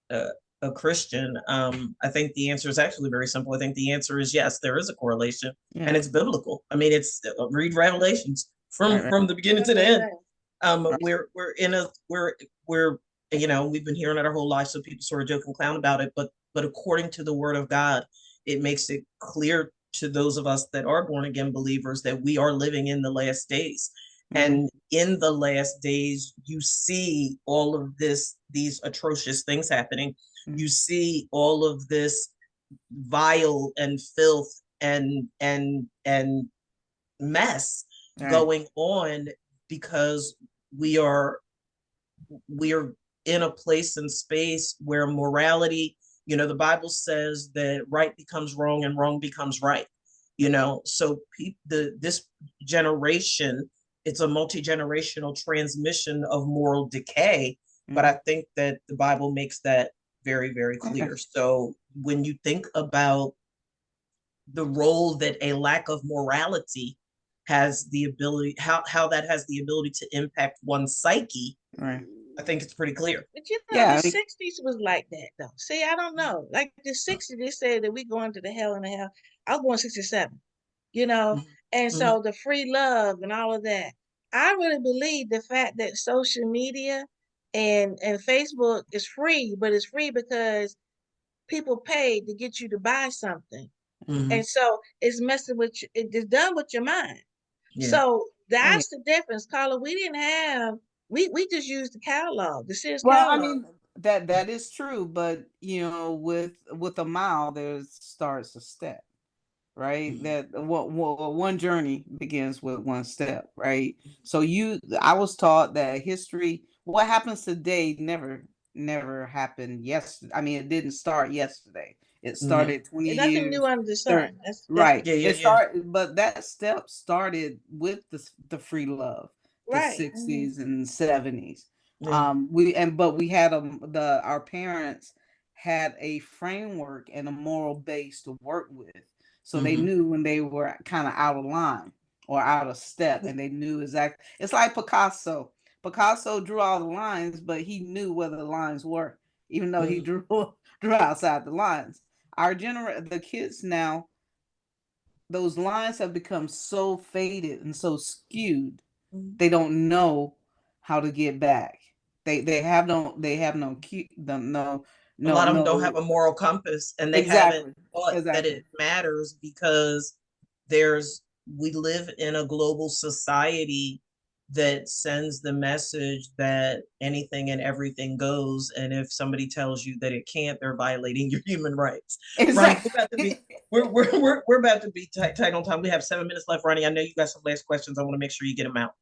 a Christian, I think the answer is actually very simple. I think the answer is yes, there is a correlation, and it's biblical. I mean, it's read Revelations from the beginning to the end. We're in a we're we've been hearing it our whole life, so people sort of joke and clown about it, but according to the word of God, it makes it clear to those of us that are born again believers that we are living in the last days. And in the last days, you see all of these atrocious things happening. You see all of this vile and filth and mess going on, because we are in a place and space where morality, the Bible says that right becomes wrong and wrong becomes right. So this generation, it's a multi-generational transmission of moral decay. But I think that the Bible makes that very, very clear. So when you think about the role that a lack of morality has the ability, how that has the ability to impact one's psyche, I think it's pretty clear. But the 60s was like that though. See, I don't know. Like the 60s, they said that we going to the hell in the hell. I was born 67, and so the free love and all of that. I really believe the fact that social media and Facebook is free, but it's free because people paid to get you to buy something. And so it's messing with you, it's done with your mind. Yeah. So that's the difference, Carla. We didn't have, we just used the catalog, the Sears catalog. I mean, that is true, but with a mile there starts a step, right? That one journey begins with one step, right? So I was taught that history, what happens today never happened yesterday. I mean, it didn't start yesterday. It started 20 years. Nothing new under the sun. Right. It started, but that step started with the free love, the 60s and 70s. Yeah. We had our parents had a framework and a moral base to work with. So they knew when they were kind of out of line or out of step, and they knew exactly. It's like Picasso. Picasso drew all the lines, but he knew where the lines were, even though he drew outside the lines. The kids now, those lines have become so faded and so skewed, they don't know how to get back. They have no a lot of them don't have a moral compass, and they haven't thought that it matters, because we live in a global society that sends the message that anything and everything goes, and if somebody tells you that it can't, they're violating your human rights. Exactly. Ronnie, we're about to be tight on time. We have 7 minutes left. Ronnie, I know you got some last questions. I want to make sure you get them out.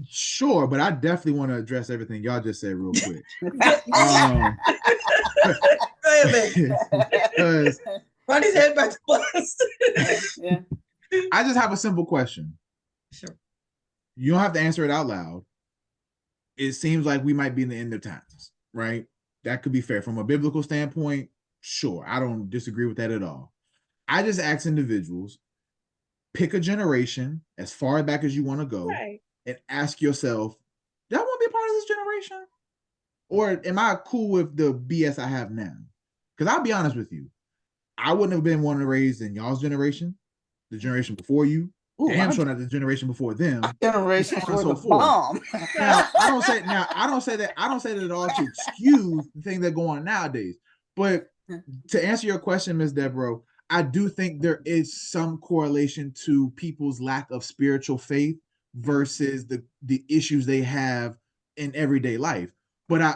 Sure, but I definitely want to address everything y'all just said real quick. Ronnie's head back to class. Yeah. I just have a simple question. Sure. You don't have to answer it out loud. It seems like we might be in the end of times, right? That could be fair. From a biblical standpoint, sure. I don't disagree with that at all. I just ask individuals, pick a generation as far back as you want to go, and ask yourself, do I want to be a part of this generation? Or am I cool with the BS I have now? Because I'll be honest with you, I wouldn't have been one raised in y'all's generation, the generation before you. I'm sure not the generation before them. Generation for the bomb. Now, I don't say that at all to excuse the things that go on nowadays. But to answer your question, Ms. Debro, I do think there is some correlation to people's lack of spiritual faith versus the issues they have in everyday life. But I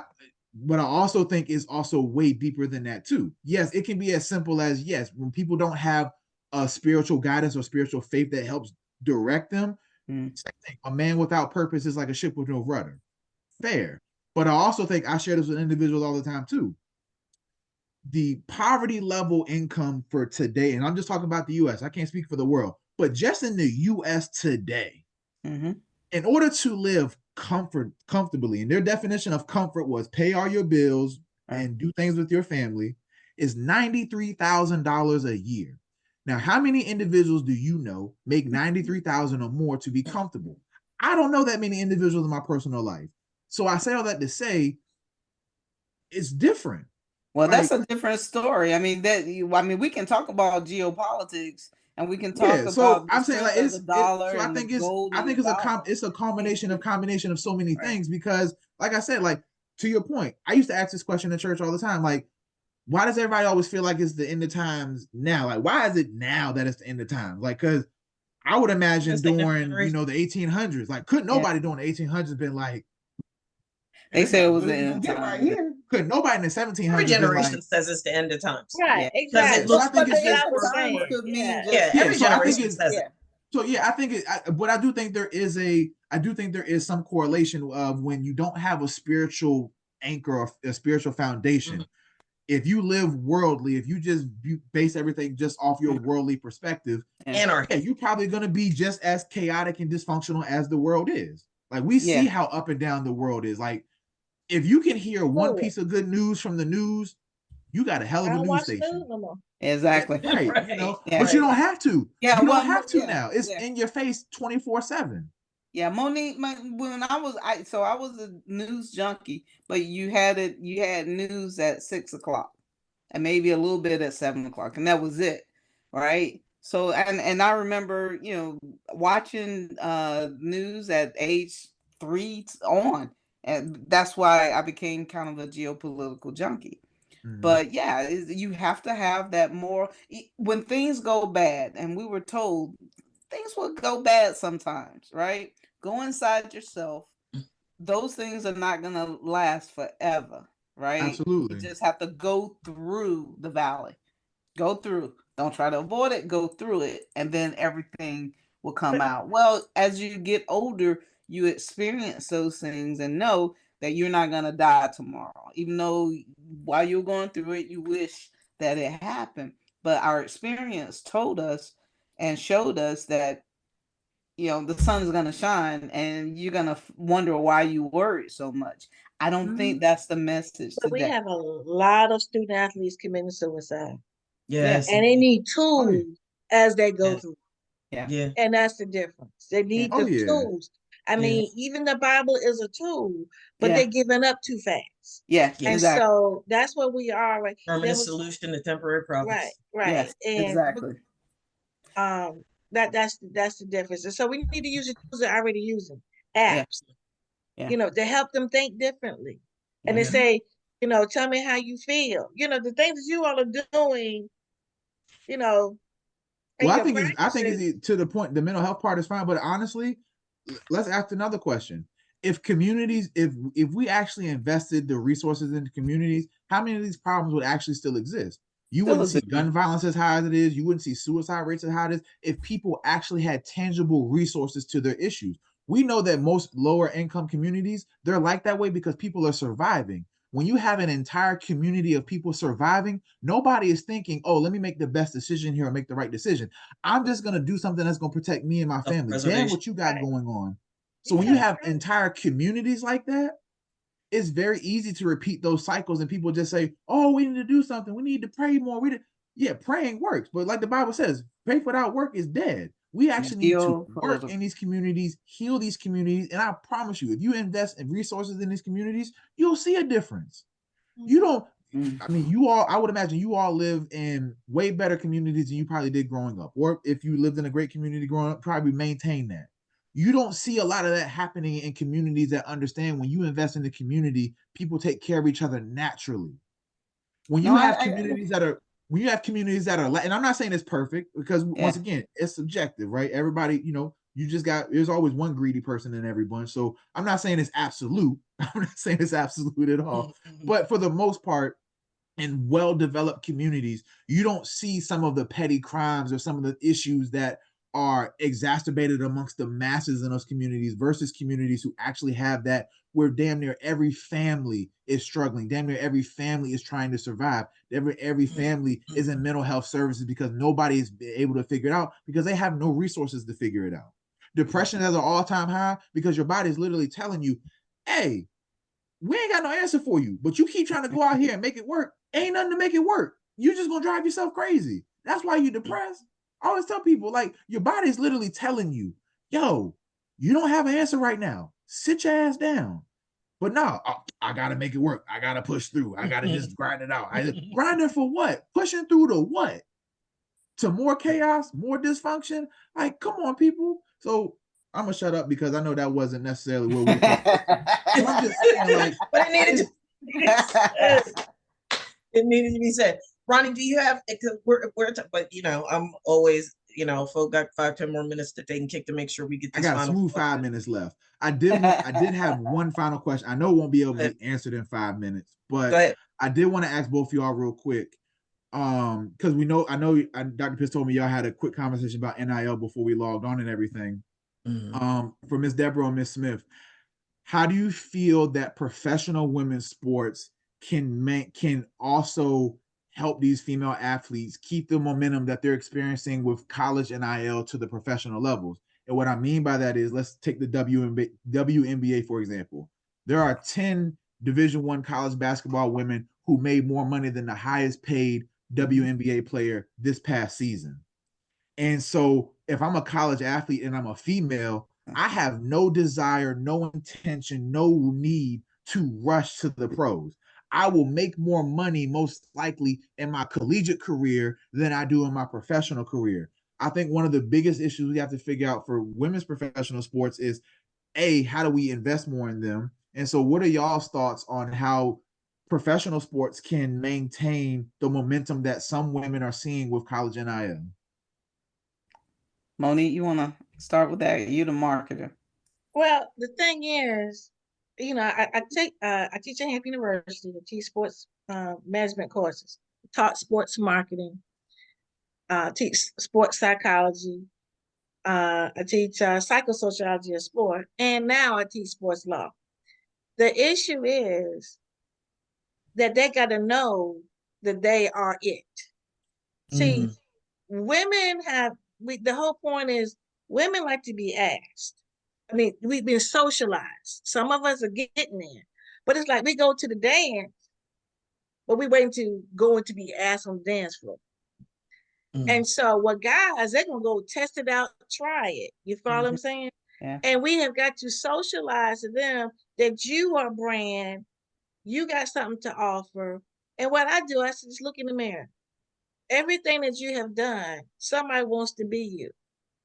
also think it's also way deeper than that too. Yes, it can be as simple as, when people don't have a spiritual guidance or spiritual faith that helps direct them, same thing. A man without purpose is like a ship with no rudder. Fair. But I also think, I share this with individuals all the time too, the poverty level income for today, and I'm just talking about the US, I can't speak for the world, but just in the US today, in order to live comfortably, and their definition of comfort was pay all your bills and do things with your family, is $93,000 a year. Now, how many individuals do you know make $93,000 or more to be comfortable? I don't know that many individuals in my personal life. So I say all that to say, it's different. Well, that's a different story. I mean, we can talk about geopolitics and we can talk So about the I'm saying like strength of the dollar so I and the think it's gold I in the think dollar. it's a combination of so many Right. things, because like I said, like to your point, I used to ask this question in church all the time, like, why does everybody always feel like it's the end of times now? Like, why is it now that it's the end of times? Like, because I would imagine during, you know, the 1800s, like, couldn't nobody during the 1800s been like, They said it was really the end gonna of get right time. here? Couldn't nobody in the Every 1700s been generation like, says it's the end of times. Right, Yeah. Because it exactly. so I looks think But it's the That's what end just I of was times saying. could mean Yeah. just yeah, every so I think generation says it. so yeah, I think but I do think there is some correlation of when you don't have a spiritual anchor or a spiritual foundation. Mm-hmm. If you live worldly, if you base everything just off your worldly perspective, Anarchy. you're probably going to be just as chaotic and dysfunctional as the world is. Like we see how up and down the world is. Like if you can hear one piece of good news from the news, you got a hell I of a don't news watch the station. news no more. Exactly. Right, Right. you know, Yeah. but you don't have to. Yeah, You well, don't have to yeah, now. It's yeah. in your face 24/7. Yeah, Monique, when I was a news junkie, but you had news at 6 o'clock and maybe a little bit at 7 o'clock, and that was it, right? So and I remember, you know, watching news at age 3 on, and that's why I became kind of a geopolitical junkie. Mhm. But yeah, you have to have that more when things go bad, and we were told things will go bad sometimes, right? Go inside yourself. Those things are not going to last forever, right? You Absolutely. just have to go through the valley. Go through. Don't try to avoid it. Go through it. And then everything will come out. Well, as you get older, you experience those things and know that you're not going to die tomorrow. Even though while you're going through it, you wish that it happened. But our experience told us and showed us that, you know, the sun's going to shine and you're going to wonder why you worried so much. I don't think that's the message But we today. have a lot of student athletes committing suicide. Yes. And they need tools as they go through. Yeah. And that's the difference. They need the tools. I mean, even the Bible is a tool, but they're giving up too fast. Yeah, And exactly. so that's where we are. Right. Permanent solution to temporary problems. Right. Yes, and exactly. that's the difference. And so we need to use the tools they're already using, apps, Yeah. you know, to help them think differently. And Yeah. to say, you know, tell me how you feel. You know, the things that you all are doing, you know. Well, I think it's to the point. The mental health part is fine, but honestly, let's ask another question. If communities, if we actually invested the resources into communities, how many of these problems would actually still exist? You wouldn't see gun violence as high as it is. You wouldn't see suicide rates as high as it is if people actually had tangible resources to their issues. We know that most lower income communities, they're like that way because people are surviving. When you have an entire community of people surviving, nobody is thinking, oh, let me make the best decision here or make the right decision. I'm just going to do something that's going to protect me and my family. Damn what you got going on. So when you have entire communities like that, it's very easy to repeat those cycles and people just say, oh, we need to do something. We need to pray more. Yeah, praying works. But like the Bible says, faith without work is dead. We actually need to work in these communities, heal these communities. And I promise you, if you invest in resources in these communities, you'll see a difference. You don't, I mean, I would imagine you all live in way better communities than you probably did growing up. Or if you lived in a great community growing up, probably maintain that. You don't see a lot of that happening in communities that understand when you invest in the community, people take care of each other naturally. When you have communities that are, and I'm not saying it's perfect because once again, it's subjective, right? Everybody, you know, there's always one greedy person in every bunch. So I'm not saying it's absolute. I'm not saying it's absolute at all. But for the most part, in well-developed communities, you don't see some of the petty crimes or some of the issues that are exacerbated amongst the masses in those communities versus communities who actually have that, where damn near every family is struggling, damn near every family is trying to survive, every family is in mental health services because nobody is able to figure it out because they have no resources to figure it out. Depression is at an all-time high because your body is literally telling you, hey, we ain't got no answer for you, but you keep trying to go out here and make it work. Ain't nothing to make it work. You're just gonna drive yourself crazy. That's why you're depressed. I always tell people, like, your body is literally telling you, yo, you don't have an answer right now. Sit your ass down. But no, I gotta make it work. I gotta push through. I gotta just grind it out. Grinding for what? Pushing through to what? to more chaos, more dysfunction. Like, come on, people. So I'm gonna shut up because I know that wasn't necessarily where we're supposed to go. But I'm just saying, like, but it needed to be said. It needed to be said. Ronnie, do you have? But I'm always, folk got 5-10 more minutes that they can kick to make sure we get I this got a final smooth 5 minutes left. I did have one final question. I know it won't be able to be answered in 5 minutes, but I did want to ask both of y'all real quick. Because I know Dr. Pitts told me y'all had a quick conversation about NIL before we logged on and everything. For Miss Debro and Miss Smith, how do you feel that professional women's sports can also help these female athletes keep the momentum that they're experiencing with college NIL to the professional levels? And what I mean by that is, let's take the WNBA, for example. There are 10 Division I college basketball women who made more money than the highest paid WNBA player this past season. And so if I'm a college athlete and I'm a female, I have no desire, no intention, no need to rush to the pros. I will make more money most likely in my collegiate career than I do in my professional career. I think one of the biggest issues we have to figure out for women's professional sports is, how do we invest more in them? And so what are y'all's thoughts on how professional sports can maintain the momentum that some women are seeing with college NIL? Monique, you want to start with that? You the marketer. Well, the thing is, I teach at Hampton University. I teach sports management courses, taught sports marketing, teach sports psychology. I teach psychosociology of sport, and now I teach sports law. The issue is that they got to know that they are it. See, women the whole point is women like to be asked. I mean, we've been socialized. Some of us are getting there, but it's like we go to the dance, but we waiting to go in to be asked on the dance floor. And so what guys, they're going to go test it out, try it. You follow what I'm saying? Yeah. And we have got to socialize to them that you are a brand, you got something to offer. And what I do, I just look in the mirror. Everything that you have done, somebody wants to be you.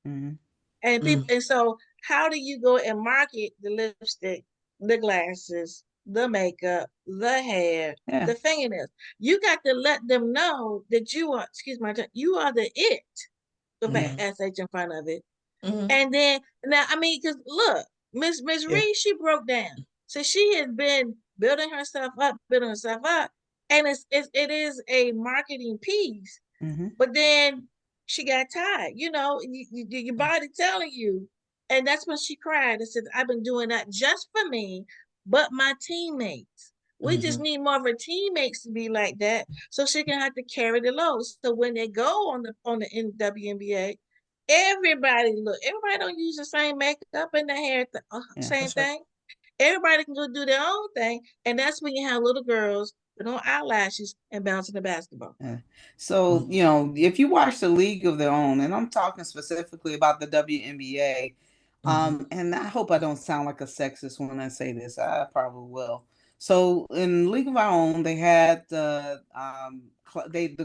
And people, and so how do you go and market the lipstick, the glasses, the makeup, the hair, the fingernails? You got to let them know that you are, you are the it, with an SH in front of it. And then now, I mean, because look, Miss Reed, she broke down. So she has been building herself up, and it is a marketing piece. But then she got tired. Your body telling you, and that's when she cried and said, "I've been doing that just for me, but my teammates. We just need more of her teammates to be like that, so she can have to carry the load. So when they go on the WNBA." Everybody don't use the same makeup and the hair, same thing. Everybody can go do their own thing. And that's when you have little girls with no eyelashes and bouncing the basketball. So, if you watch the League of Their Own, and I'm talking specifically about the WNBA, and I hope I don't sound like a sexist when I say this. I probably will. So in League of Our Own, they had the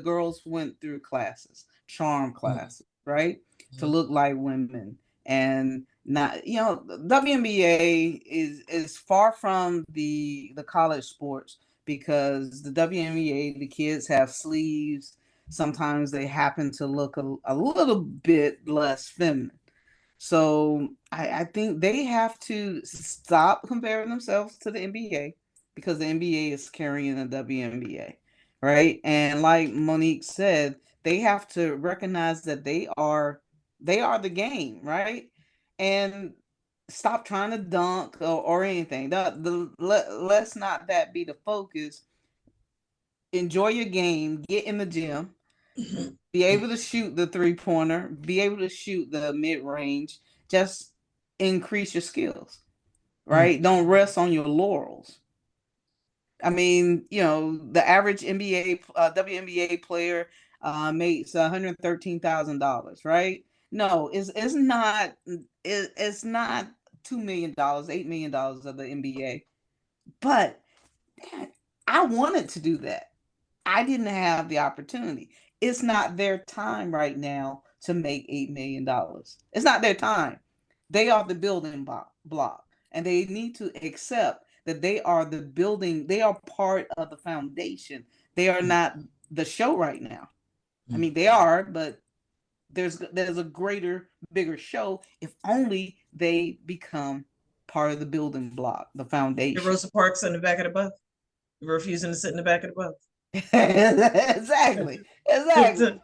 girls went through classes, charm classes, right? To look like women. And not, WNBA is far from the college sports, because the WNBA, the kids have sleeves. Sometimes they happen to look a little bit less feminine. So I think they have to stop comparing themselves to the NBA, because the NBA is carrying the WNBA, right? And like Monique said, they have to recognize that they are the game, right? And stop trying to dunk or anything. Let's not that be the focus. Enjoy your game, get in the gym, be able to shoot the 3-pointer, be able to shoot the mid-range, just increase your skills, right? Don't rest on your laurels. I mean, the average WNBA player makes $113,000, right? No, it's not. It's not $2 million, $8 million of the NBA. But man, I wanted to do that. I didn't have the opportunity. it's not their time right now to make $8 million. It's not their time. They are the building block, and they need to accept that they are the building. They are part of the foundation. They are not the show right now. I mean, they are, but there's a greater, bigger show if only they become part of the building block, the The foundation. Rosa Parks in the back of the bus, refusing to sit in the back of the bus. Exactly. Exactly.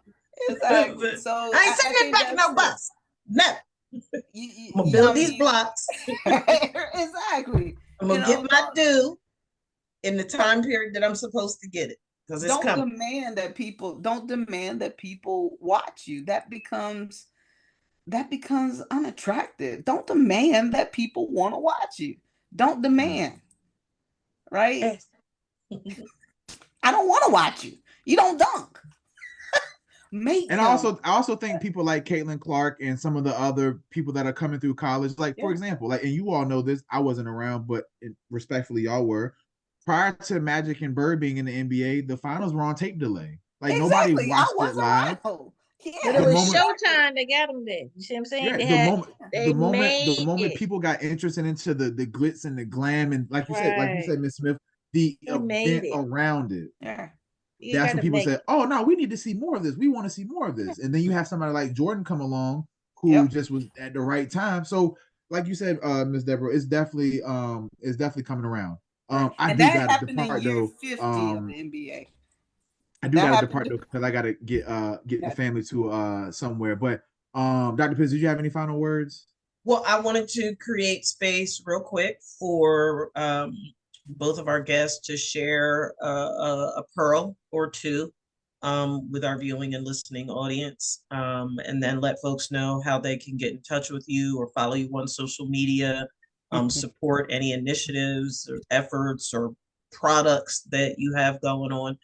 Exactly. So I ain't sitting in the think back of no bus. No. I'm gonna I build these mean, blocks. exactly. I'm You gonna get know, my due in the time period that I'm supposed to get it. Because it's don't coming. demand that people watch you. That becomes unattractive. Don't demand that people want to watch you. Don't demand, right? I don't want to watch you. You don't dunk. Make And them. I also think people like Caitlin Clark and some of the other people that are coming through college, like for Yeah. example, like, and you all know this, I wasn't around, but respectfully, y'all were. Prior to Magic and Bird being in the NBA, the finals were on tape delay. Like nobody Exactly. I watched it was live. around. But Yeah. it The was moment, Showtime that got them there. You see what I'm saying? yeah, They had, the they moment made it. people got interested into the glitz and the glam, and like you Right. said, Miss Smith, the They made event it. around it. Yeah. You That's when gotta people make said, "Oh no, we need to see more of this. We want to see more of this." And then you have somebody like Jordan come along who Yep. just was at the right time. So, like you said, Miss Debro, it's definitely coming around. Right. I And do that got to happened in depart year though. 50 of the NBA. I do That got to happened. depart though because I got to get the Gotcha. family to somewhere. But Dr. Pitts, did you have any final words? Well, I wanted to create space real quick for both of our guests to share a pearl or two with our viewing and listening audience, and then let folks know how they can get in touch with you or follow you on social media, support any initiatives or efforts or products that you have going on.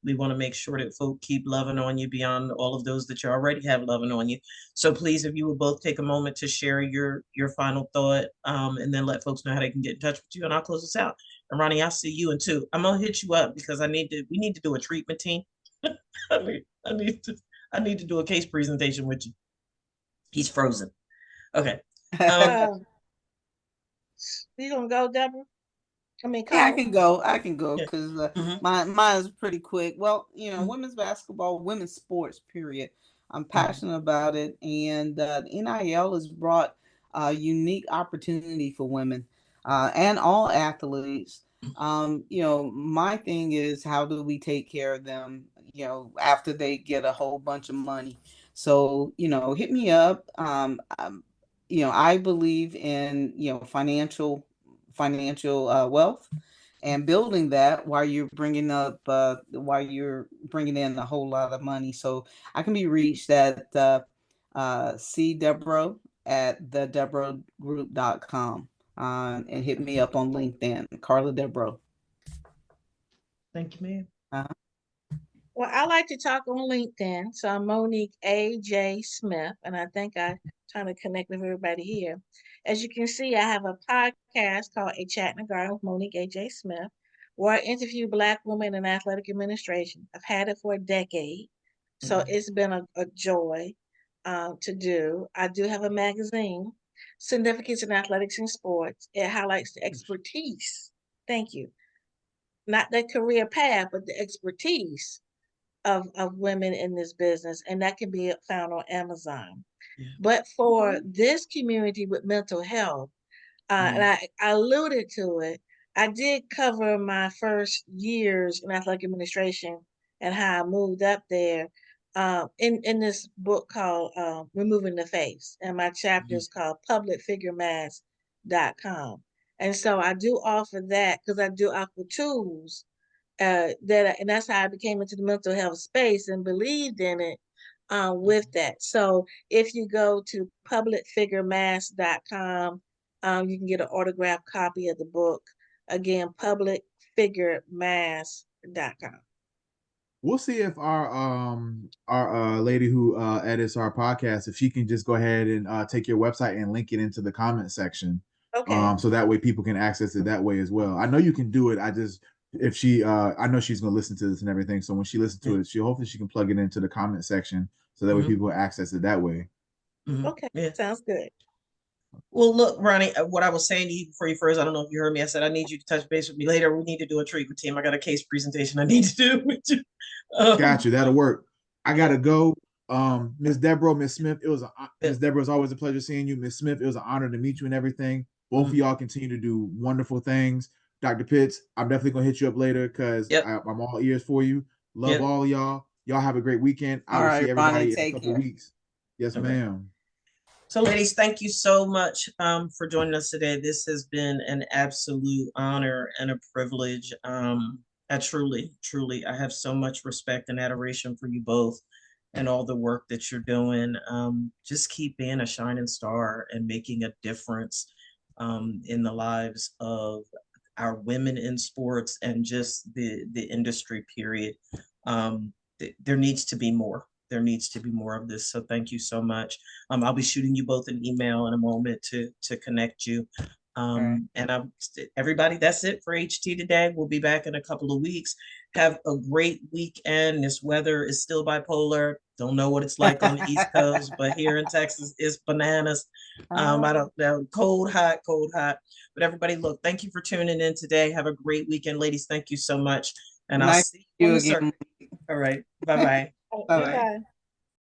We want to make sure that folk keep loving on you beyond all of those that you already have loving on you. So please, if you would both take a moment to share your final thought, and then let folks know how they can get in touch with you, and I'll close this out. And Ronnie, I'll see you in two. I'm gonna hit you up because we need to do a treatment team. I need to do a case presentation with you. He's frozen. Okay. You gonna go, Deborah? I mean, Yeah, I Carla. can go. I can go Yeah. because Mhm. mine is pretty quick. Well, Mhm. women's basketball, women's sports, period. I'm Mhm. passionate about it, and the NIL has brought a unique opportunity for women and all athletes. My thing is, how do we take care of them? After they get a whole bunch of money. So, hit me up. I believe in financial wealth and building that while you're bringing in a whole lot of money. So I can be reached at C Debro at thedebrogroup.com, and hit me up on LinkedIn, Carla Debro. Thank you, ma'am. Uh-huh. Well, I like to talk on LinkedIn. So I'm Monique A.J. Smith, and I think I'm trying to connect with everybody here. As you can see, I have a podcast called A Chat in the Garden with Monique A.J. Smith, where I interview Black women in athletic administration. I've had it for a decade, so it's been a joy to do. I do have a magazine, Significance in Athletics and Sports. It highlights the expertise. Thank you. Not the career path, but the expertise of women in this business, and that can be found on Amazon. Yeah. But for this community with mental health, and I alluded to it, I did cover my first years in athletic administration and how I moved up there in this book called Removing the Face. And my chapter is called publicfiguremask.com. And so I do offer that because I do offer tools and that's how I became into the mental health space and believed in it with that. So if you go to publicfiguremask.com, you can get an autographed copy of the book. Again, publicfiguremask.com. We'll see if our lady who edits our podcast, if she can just go ahead and take your website and link it into the comment section. Okay. So that way people can access it that way as well. I know you can do it. I just if she, I know she's gonna listen to this and everything. So when she listens to it, hopefully she can plug it into the comment section so that way people access it that way. Okay, sounds good. Well, look, Ronnie, what I was saying to you before you first, I don't know if you heard me. I said I need you to touch base with me later. We need to do a treatment team. I got a case presentation I need to do with you. Got you. That'll work. I gotta go. Miss Debro, Miss Smith, Miss Debro, it's always a pleasure seeing you. Miss Smith, it was an honor to meet you and everything. Both of y'all continue to do wonderful things. Dr. Pitts, I'm definitely gonna hit you up later because I'm all ears for you. Love all of y'all. Y'all have a great weekend. I will see everybody in a couple weeks. Yes, ma'am. So, ladies, thank you so much for joining us today. This has been an absolute honor and a privilege. I truly, I have so much respect and adoration for you both and all the work that you're doing. Just keep being a shining star and making a difference in the lives of our women in sports and just the industry, period. There needs to be more. There needs to be more of this. So thank you so much. I'll be shooting you both an email in a moment to connect you. And everybody, that's it for HT today. We'll be back in a couple of weeks. Have a great weekend. This weather is still bipolar. Don't know what it's like on the East Coast, but here in Texas, it's bananas. I don't know, cold, hot. But everybody, look, thank you for tuning in today. Have a great weekend, ladies. Thank you so much. And I'll see you again. All right. Bye-bye. Bye-bye.